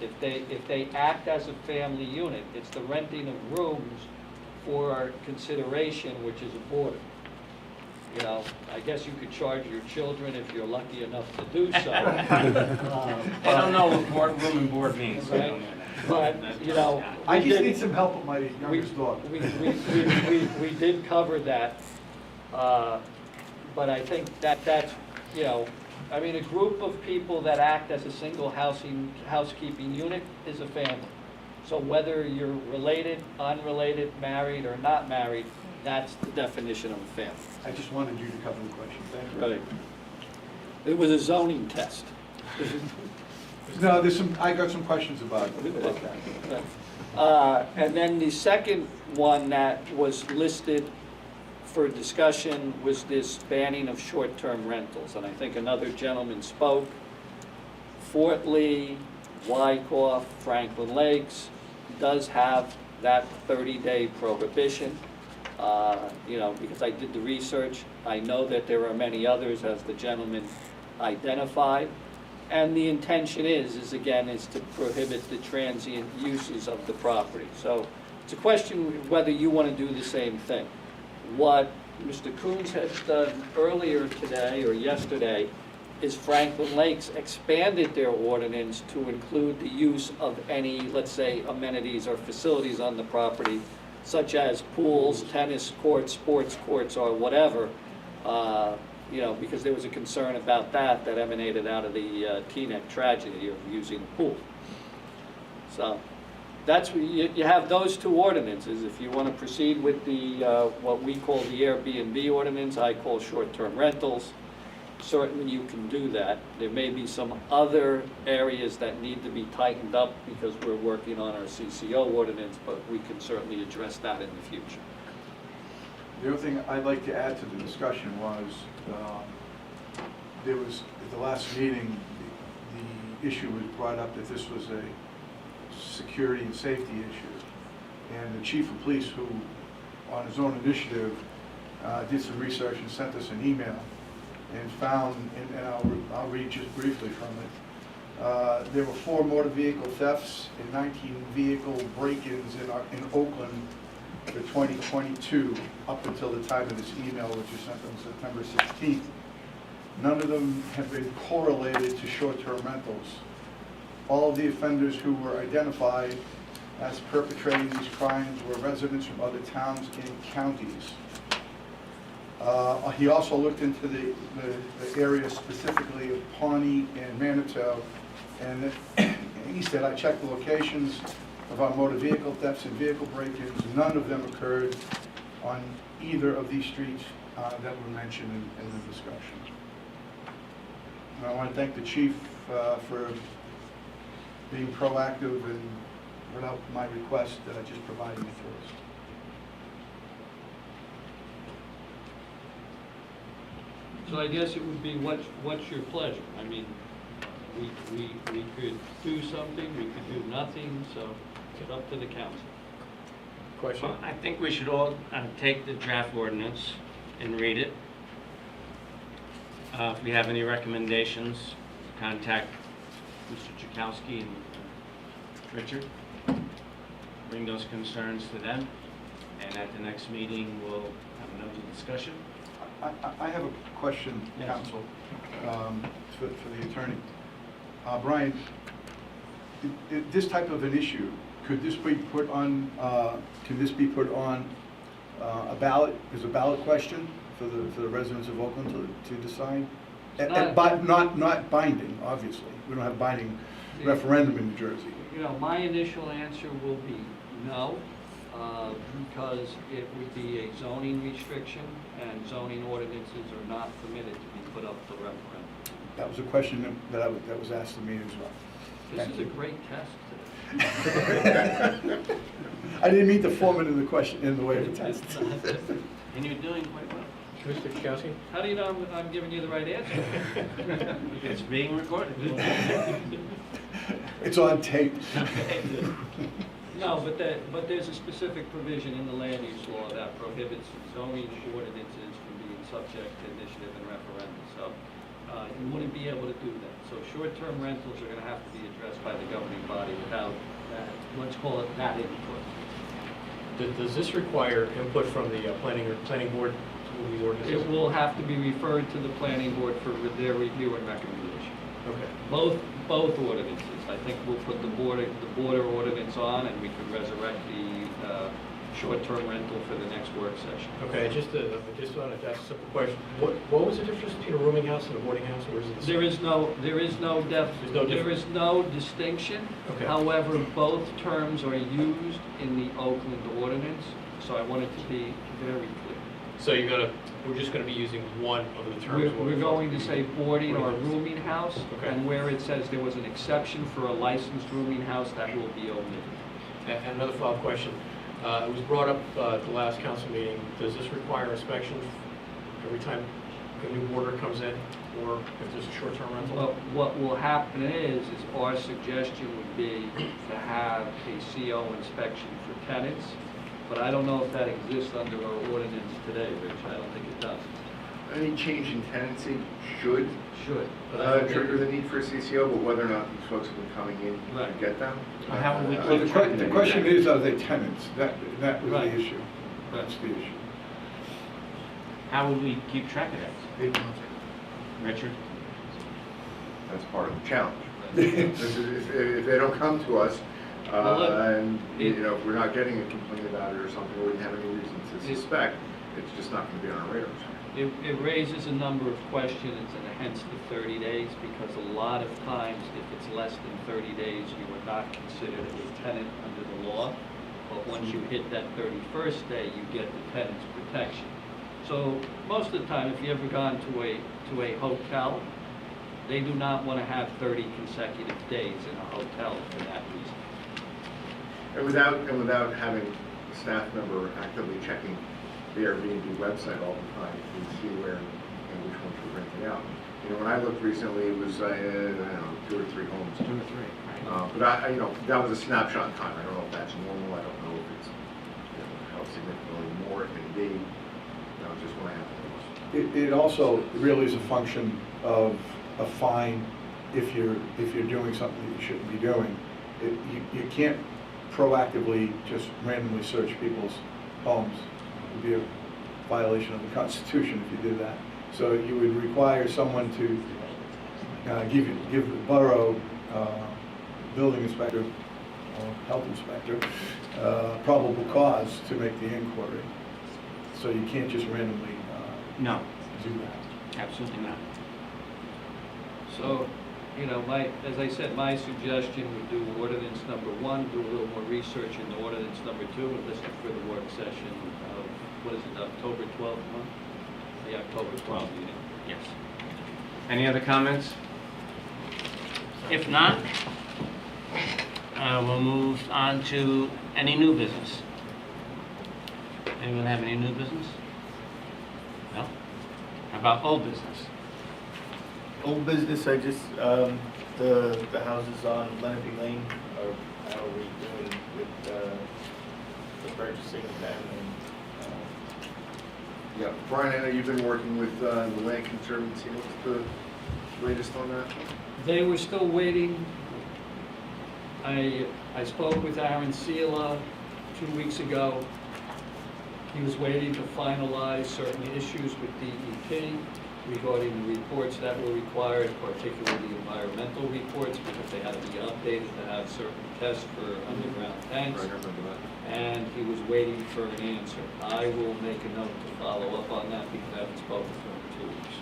K: If they act as a family unit, it's the renting of rooms for consideration, which is a boarder. you know, I guess you could charge your children if you're lucky enough to do so.
A: They don't know what room and board means. They don't know that.
K: But, you know.
H: I
K: we
H: just
K: did-
H: need some help with my youngest daughter.
K: We did cover that, but I think that's, you know, I mean, a group of people that act as a single housekeeping unit is a family. So whether you're related, unrelated, married, or not married, that's the definition of a family.
H: I just wanted you to cover the question. Thank you.
K: Right. It was a zoning test.
H: No, I got some questions about it.
K: And then the second one that was listed for discussion was this banning of short-term rentals, and I think another gentleman spoke. Fort Lee, Wyckoff, Franklin Lakes does have that 30-day prohibition. You know, because I did the research, I know that there are many others, as the gentleman identified. And the intention is to prohibit the transient uses of the property. So it's a question whether you want to do the same thing. What Mr. Coons has done earlier today or yesterday is Franklin Lakes expanded their ordinance to include the use of any, let's say, amenities or facilities on the property, such as pools, tennis courts, sports courts, or whatever, you know, because there was a concern about that emanated out of the Teaneck tragedy of using a pool. So that's you have those two ordinances. If you want to proceed with the what we call the Airbnb ordinance, I call short-term rentals, certainly you can do that. There may be some other areas that need to be tightened up because we're working on our CCO ordinance, but we can certainly address that in the future.
H: The other thing I'd like to add to the discussion was, there was, at the last meeting, the issue was brought up that this was a security and safety issue. And the chief of police, who, on his own initiative, did some research and sent us an email and found, and I'll read just briefly from it, there were 4 motor vehicle thefts and 19 vehicle break-ins in Oakland for 2022, up until the time of this email, which was sent on September 16th. None of them have been correlated to short-term rentals. All of the offenders who were identified as perpetrating these crimes were residents from other towns and counties. He also looked into the area specifically of Pawnee and Manitou, and he said, I checked the locations of our motor vehicle thefts and vehicle break-ins. None of them occurred on either of these streets that were mentioned in the discussion. And I want to thank the chief for being proactive and without my request that I just provided it to us.
K: So I guess it would be, what's your pleasure? I mean, we could do something, we could do nothing, so it's up to the council.
A: Question? I think we should all take the draft ordinance and read it. If we have any recommendations, contact Mr. Chakowski and Richard. Bring those concerns to them, and at the next meeting, we'll have another discussion.
H: I have a question,
A: Yes.
H: counsel, for the attorney. Brian, this type of an issue, could this be put on a ballot, as a ballot question for the residents of Oakland to decide? But not binding, obviously. We don't have binding referendum in New Jersey.
K: You know, my initial answer will be no, because it would be a zoning restriction, and zoning ordinances are not permitted to be put up for referendum.
H: That was a question that was asked of me as well.
K: This is a great test today.
H: I didn't mean to form it in the question, in the way of the test.
A: And you're doing quite well.
B: Mr. Chakowski?
K: How do you know I'm giving you the right answer?
A: It's being recorded.
H: It's on tape.
K: No, but there's a specific provision in the land use law that prohibits zoning ordinances from being subject to initiative and referendum. So you wouldn't be able to do that. So short-term rentals are going to have to be addressed by the governing body without that, let's call it that input.
B: Does this require input from the planning board move these ordinances?
K: It will have to be referred to the planning board for their review and recommendation.
B: Okay.
K: Both ordinances. I think we'll put the border ordinance on, and we could resurrect the short-term rental for the next work session.
B: Okay, I just wanted to ask a simple question. What was the difference between a rooming house and a boarding house, or is it the same?
K: There is no distinction.
B: Okay.
K: However, both terms are used in the Oakland ordinance, so I want it to be very clear.
B: So we're just gonna be using one of the terms?
K: We're going to say boarding or rooming house,
B: Okay.
K: and where it says there was an exception for a licensed rooming house, that will be omitted.
B: And another follow-up question. It was brought up at the last council meeting. Does this require inspection every time a new boarder comes in, or if there's a short-term rental?
K: Well, what will happen is our suggestion would be to have a CO inspection for tenants, but I don't know if that exists under our ordinance today, Rich. I don't think it does.
D: Any change in tenancy should
K: Should.
D: trigger the need for a CCO, but whether or not these folks have been coming in
K: Right.
D: to get them.
B: How would we
L: Well, the question is, are they tenants? That was
K: Right.
L: the issue. That's the issue.
A: How would we keep track of that? Richard?
D: That's part of the challenge. If they don't come to us,
K: Well, look,
D: and, if we're not getting a complaint about it or something, or we have any reason to suspect, it's just not going to be on our radar.
K: It raises a number of questions, and hence the 30 days, because a lot of times, if it's less than 30 days, you are not considered a tenant under the law. But once you hit that 31st day, you get the tenant's protection. So most of the time, if you ever gone to a hotel, they do not want to have 30 consecutive days in a hotel for that reason.
D: And without having a staff member actively checking the Airbnb website all the time to see where and which ones we're renting out. When I looked recently, it was, I don't know, 2 or 3 homes.
A: 2 or 3.
D: But that was a snapshot in time. I don't know if that's normal. I don't know if it's, how significantly more it may be. Just what happened.
L: It also really is a function of a fine if you're doing something that you shouldn't be doing. You can't proactively just randomly search people's homes. It would be a violation of the Constitution if you did that. So you would require someone to give the borough building inspector or health inspector probable cause to make the inquiry. So you can't just randomly
A: No,
L: do that.
A: absolutely not.
K: So, as I said, my suggestion would do ordinance number 1, do a little more research into ordinance number 2, and listen for the work session of, October 12th month? The October 12th meeting.
A: Yes. Any other comments? If not, we'll move on to any new business. Anyone have any new business? No? How about old business?
M: Old business, I just, the houses on Lenape Lane, how are we doing with the purchasing of them?
D: Yeah, Brian, I know you've been working with the Land Conservancy. What's the latest on that?
K: They were still waiting. I spoke with Aaron Seela 2 weeks ago. He was waiting to finalize certain issues with DEP regarding the reports that were required, particularly the environmental reports, because they had to be updated to have certain tests for underground tanks.
D: Right, I remember that.
K: And he was waiting for an answer. I will make a note to follow up on that because I haven't spoken to him in 2 weeks.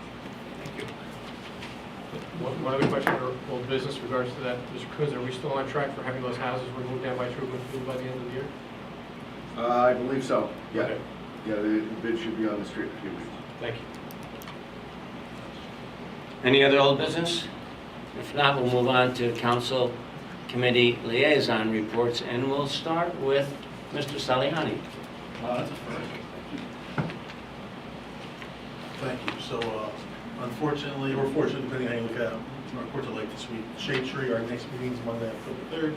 B: Thank you. One other question for old business regards to that. Mr. Coons, are we still on track for having those houses removed down by Truman Field by the end of the year?
D: I believe so. Yeah.
B: Okay.
D: Yeah, the bid should be on the street in a few weeks.
B: Thank you.
A: Any other old business? If not, we'll move on to council committee liaison reports, and we'll start with Mr. Saliani.
J: That's a first. Thank you. So, unfortunately, or fortunately, depending on how you look at it, our reports are late this week. Shade Tree, our next meeting is Monday, October 3rd.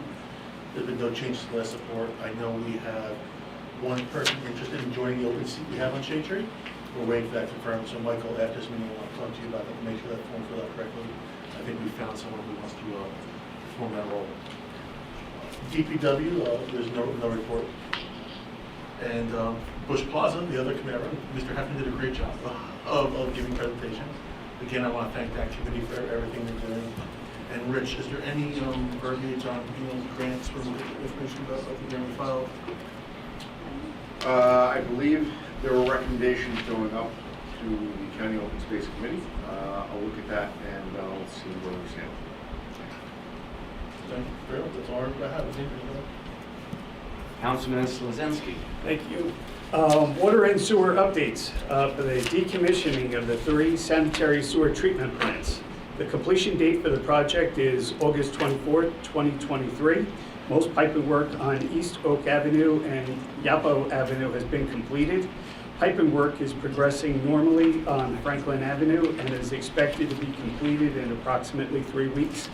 J: There's been no changes to last support. I know we have one person interested in joining the open seat we have on Shade Tree. We're waiting for that confirmed. So, Michael, after this meeting, I want to talk to you about that, make sure that form filled out correctly. I think we found someone who wants to perform that role. DPW, there's no report. And Bush Plaza, the other Camaro, Mr. Heffernan did a great job of giving presentations. Again, I want to thank that committee for everything they're doing. And Rich, is there any verbiage on grants or information about the general file?
D: I believe there were recommendations going up to the County Open Space Committee. I'll look at that and I'll see where we stand.
J: Thank you. Very well. That's all I have. Is anything else?
A: Councilman Slazinski.
N: Thank you. Water and sewer updates for the decommissioning of the 3 sanitary sewer treatment plants. The completion date for the project is August 24th, 2023. Most piping work on East Oak Avenue and Yapo Avenue has been completed. Piping work is progressing normally on Franklin Avenue and is expected to be completed in approximately 3 weeks.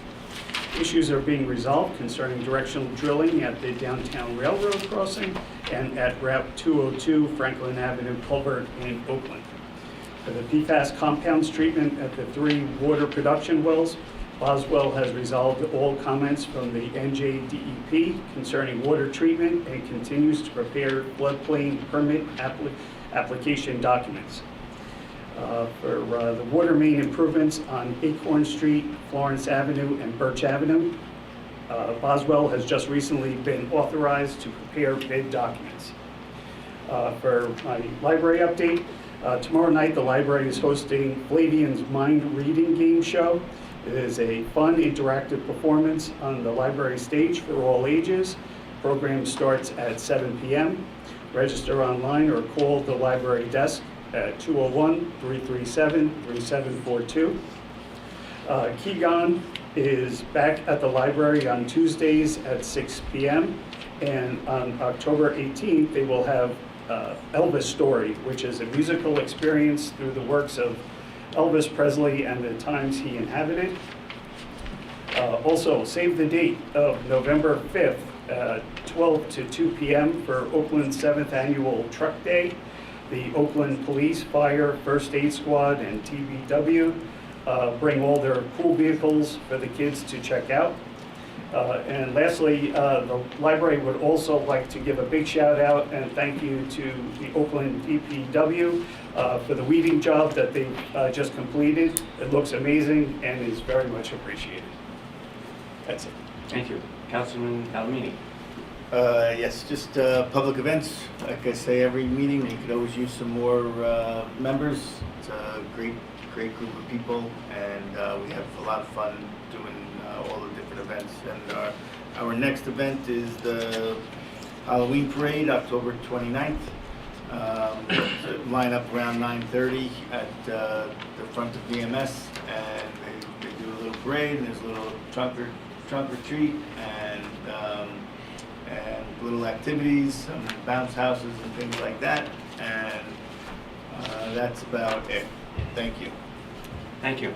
N: Issues are being resolved concerning directional drilling at the downtown railroad crossing and at Route 202 Franklin Avenue culvert in Oakland. For the PFAS compounds treatment at the 3 water production wells, Boswell has resolved all comments from the NJDEP concerning water treatment and continues to prepare floodplain permit application documents. For the water main improvements on Acorn Street, Florence Avenue, and Birch Avenue, Boswell has just recently been authorized to prepare bid documents. For my library update, tomorrow night the library is hosting Flavian's Mind Reading Game Show. It is a fun, interactive performance on the library stage for all ages. Program starts at 7 p.m. Register online or call the library desk at 201-337-3742. Keegan is back at the library on Tuesdays at 6 p.m. And on October 18th, they will have Elvis Story, which is a musical experience through the works of Elvis Presley and the times he inhabited. Also, save the date of November 5th, 12 to 2 p.m. for Oakland's 7th Annual Truck Day. The Oakland Police, Fire, First Aid Squad, and TBW bring all their cool vehicles for the kids to check out. And lastly, the library would also like to give a big shout out and thank you to the Oakland DPW for the weeding job that they just completed. It looks amazing and is very much appreciated. That's it.
A: Thank you. Councilman Calmini.
M: Yes, just public events. Like I say, every meeting, you could always use some more members. It's a great group of people, and we have a lot of fun doing all the different events. And our next event is the Halloween Parade, October 29th. Line up around 9:30 at the front of VMS, and they do a little parade, and there's a little trunk or treat, and little activities, some bounce houses and things like that, and that's about it. Thank you.
A: Thank you.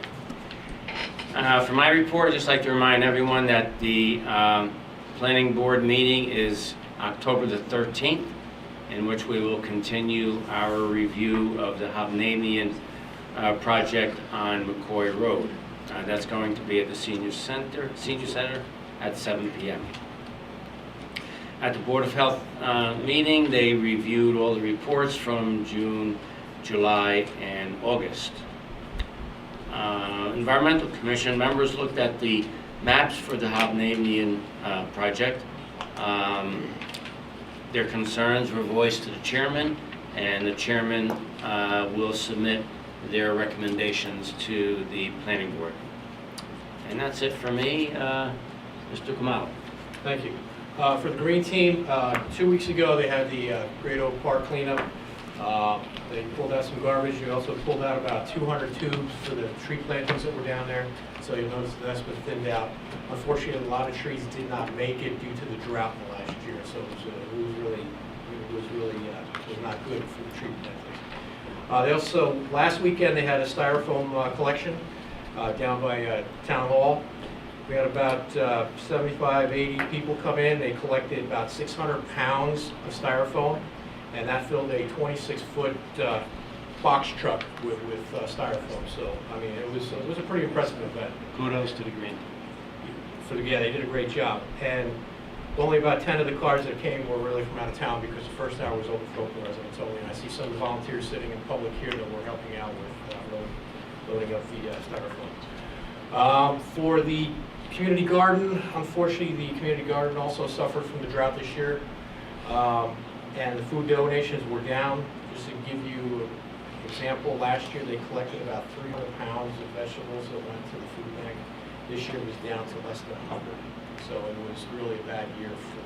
A: For my report, I'd just like to remind everyone that the planning board meeting is October the 13th, in which we will continue our review of the Hovnanian project on McCoy Road. That's going to be at the Senior Center at 7 p.m. At the Board of Health meeting, they reviewed all the reports from June, July, and August. Environmental Commission members looked at the maps for the Hovnanian project. Their concerns were voiced to the chairman, and the chairman will submit their recommendations to the planning board. And that's it for me. Mr. Kamala.
O: Thank you. For the green team, 2 weeks ago they had the Great Oak Park cleanup. They pulled out some garbage. They also pulled out about 200 tubes for the tree plantings that were down there. So you'll notice that's been thinned out. Unfortunately, a lot of trees did not make it due to the drought in the last year. So it was not good for the tree plantings. They also, last weekend, they had a styrofoam collection down by Town Hall. We had about 75, 80 people come in. They collected about 600 pounds of styrofoam, and that filled a 26-foot box truck with styrofoam. So, I mean, it was a pretty impressive event.
A: Kudos to the green.
O: Yeah, they did a great job. And Only about 10 of the cars that came were really from out of town because the first hour was open for Oakland residents only. And I see some of the volunteers sitting in public here that we're helping out with loading up the styrofoam. For the community garden, unfortunately, the community garden also suffered from the drought this year. And the food donations were down. Just to give you an example, last year they collected about 300 pounds of vegetables that went to the food bank. This year was down to less than 100. So it was really a bad year for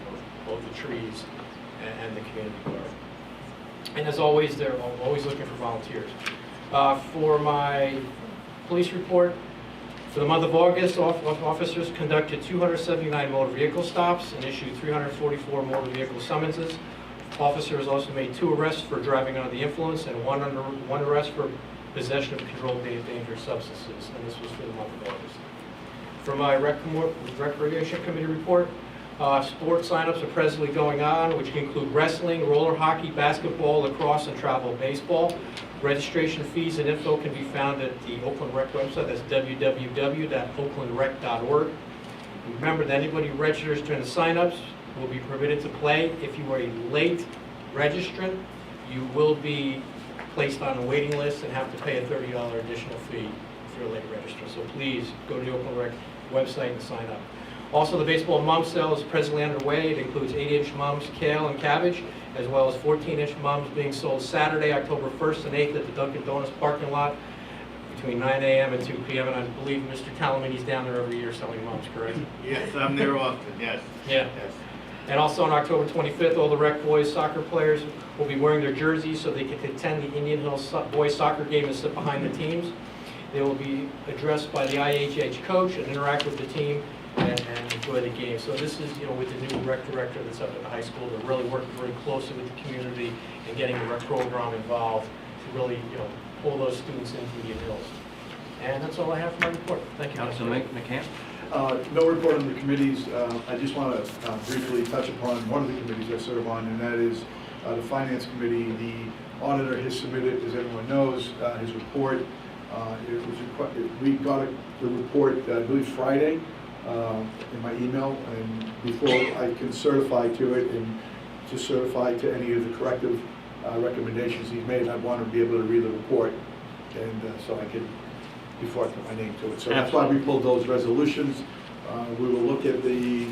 O: both the trees and the community garden. And as always, they're always looking for volunteers. For my police report, for the month of August, officers conducted 279 motor vehicle stops and issued 344 motor vehicle summonses. Officers also made 2 arrests for driving under the influence and one arrest for possession of controlled dangerous substances, and this was for the month of August. For my Recreation Committee report, sports signups are presently going on, which include wrestling, roller hockey, basketball, lacrosse, and travel baseball. Registration fees and info can be found at the Oakland Rec website. That's www.oaklandrec.org. Remember that anybody who registers during the signups will be permitted to play. If you are a late registrant, you will be placed on a waiting list and have to pay a $30 additional fee if you're a late registrant. So please go to the Oakland Rec website and sign up. Also, the baseball mum sale is presently underway. It includes 8-inch mums, kale, and cabbage, as well as 14-inch mums being sold Saturday, October 1st and 8th at the Dunkin' Donuts parking lot between 9 a.m. and 2 p.m. And I believe Mr. Talamini's down there every year selling mums, correct?
M: Yes, I'm there often, yes.
O: Yeah.
M: Yes.
O: And also on October 25th, all the rec boys soccer players will be wearing their jerseys so they can attend the Indian Hills boys soccer game and sit behind the teams. They will be addressed by the IHH coach and interact with the team and enjoy the game. So this is, with the new rec director that's up at the high school, they're really working very closely with the community and getting the rec program involved to really, pull those students into Indian Hills. And that's all I have for my report. Thank you.
A: Councilman McCann?
L: No report on the committees. I just want to briefly touch upon one of the committees I serve on, and that is the Finance Committee. The auditor has submitted, as everyone knows, his report. We got the report, I believe, Friday in my email, and before I can certify to it and to certify to any of the corrective recommendations he's made, I want to be able to read the report, and so I can, before I put my name to it. So that's why we pulled those resolutions. We will look at the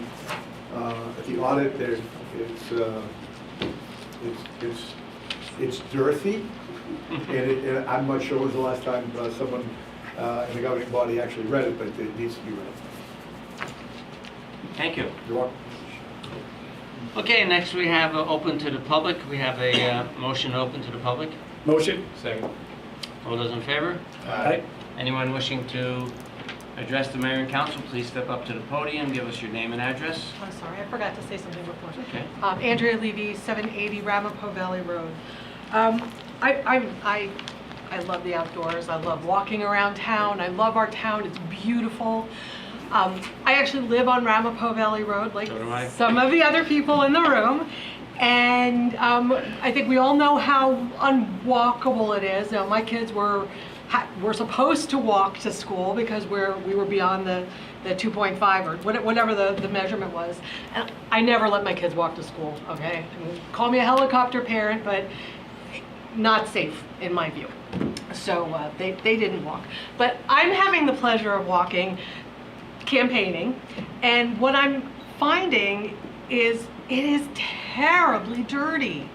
L: audit. It's girthy, and I'm not sure when was the last time someone in the governing body actually read it, but it needs to be read.
A: Thank you.
L: You're welcome.
A: Okay, next we have open to the public. We have a motion open to the public.
N: Motion.
O: Second.
A: All those in favor?
N: Aye.
A: Anyone wishing to address the mayor and council, please step up to the podium, give us your name and address.
G: I'm sorry, I forgot to say something before.
A: Okay.
G: Andrea Levy, 780 Ramapo Valley Road. I love the outdoors. I love walking around town. I love our town. It's beautiful. I actually live on Ramapo Valley Road, like
A: So do I.
G: some of the other people in the room. And I think we all know how unwalkable it is. Now, my kids were supposed to walk to school because we were beyond the 2.5 or whatever the measurement was. And I never let my kids walk to school, okay? I mean, call me a helicopter parent, but not safe in my view. So they didn't walk. But I'm having the pleasure of walking, campaigning, and what I'm finding is it is terribly dirty.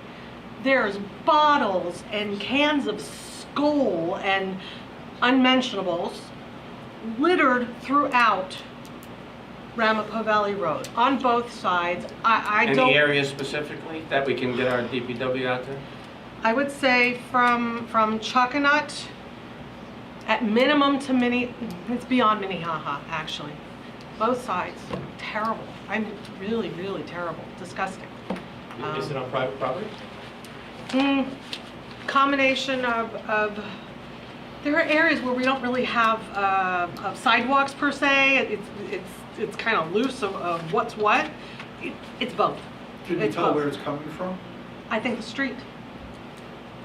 G: There's bottles and cans of Skoal and unmentionables littered throughout Ramapo Valley Road on both sides. I don't.
A: Any area specifically that we can get our DPW out there?
G: I would say from Chuckanut, at minimum to it's beyond Minnehaha, actually. Both sides, terrible. I'm really, really terrible, disgusting.
O: Is it on private property?
G: Combination of, there are areas where we don't really have sidewalks per se. It's kind of loose of what's what. It's both.
L: Can you tell where it's coming from?
G: I think the street.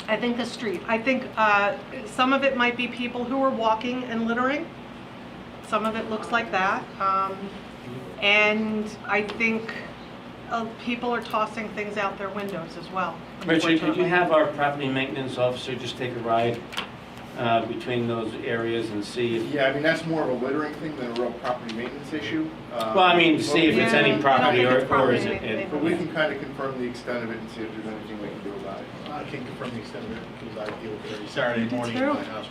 G: I think some of it might be people who are walking and littering. Some of it looks like that. And I think people are tossing things out their windows as well.
A: Richard, could you
G: unfortunately.
A: have our property maintenance officer just take a ride between those areas and see if,
D: Yeah, I mean, that's more of a littering thing than a real property maintenance issue.
A: well, I mean, to see if it's
G: Yeah, I
A: any
G: don't
A: property
G: think
A: or
G: it's
A: or
G: property
A: is it?
G: maintenance.
D: But we can kind of confirm the extent of it and see if there's anything we can do about it.
J: I can't confirm the extent of it because I deal with it every Saturday morning in
G: true.
J: my house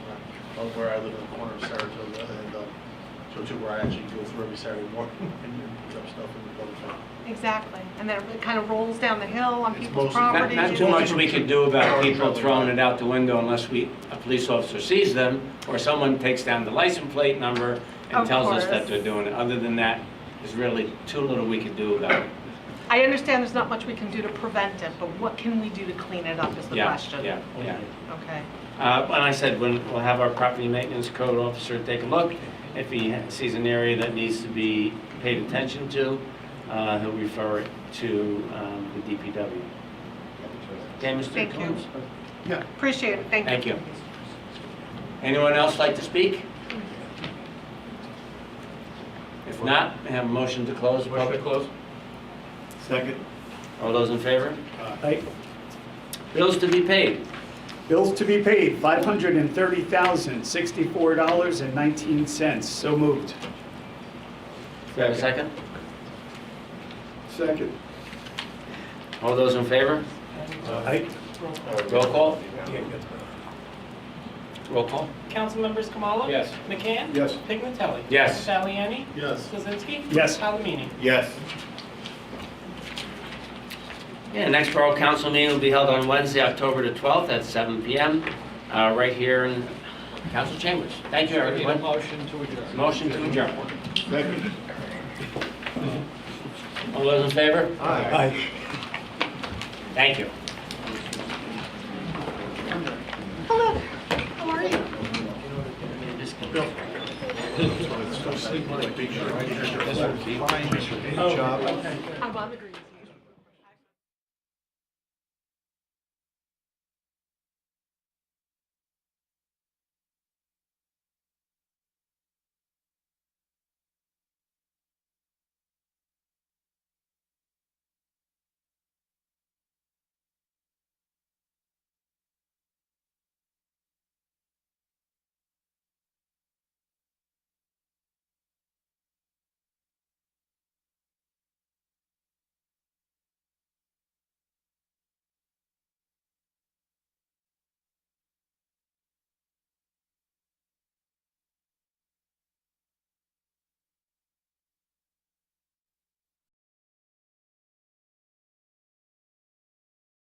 J: where I live in the corner of Saratoga and so too where I actually go through every Saturday morning and pick up stuff in the public park.
G: Exactly, and then it kind of rolls down the hill on
J: It's
G: people's
J: mostly- Not-
G: property.
A: Not too much we could do about people throwing it out the window unless a police officer sees them, or someone takes down the license plate number and
G: Of
A: tells us
G: course.
A: that they're doing it. Other than that, there's really too little we could do about it.
G: I understand there's not much we can do to prevent it, but what can we do to clean it up is the
A: Yeah,
G: question.
A: yeah, yeah.
G: Okay.
A: And I said, we'll have our property maintenance code officer take a look. If he sees an area that needs to be paid attention to, he'll refer it to the DPW. Okay, Mr.
G: Thank you.
A: Coombs?
D: Yeah.
G: Appreciate it, thank you.
A: Thank you. Anyone else like to speak? If not, I have a motion to close the
O: Motion to
A: public.
O: close?
M: Second.
A: All those in favor?
N: Aye.
A: Bills to be paid.
N: Bills to be paid, $530,064.19. So moved.
A: Do you have a second?
L: Second.
A: All those in favor?
N: Aye.
A: Roll call? Roll call?
C: Council members Kamala?
O: Yes.
C: McCann?
L: Yes.
C: Pigmentelli?
A: Yes.
C: Saliani?
J: Yes.
C: Kuzinski?
N: Yes.
C: Palomini?
M: Yes.
A: Yeah, next Borough Council meeting will be held on Wednesday, October the 12th at 7 p.m. Right here in Council Chambers. Thank you,
O: Need a
A: everyone.
O: motion to adjourn.
A: Motion to adjourn.
L: Second.
A: All those in favor?
N: Aye.
A: Thank you.
G: Hello, how are you?
J: It's so sleep like big shit.
N: Oh,
L: Job.
G: I'm on the greens.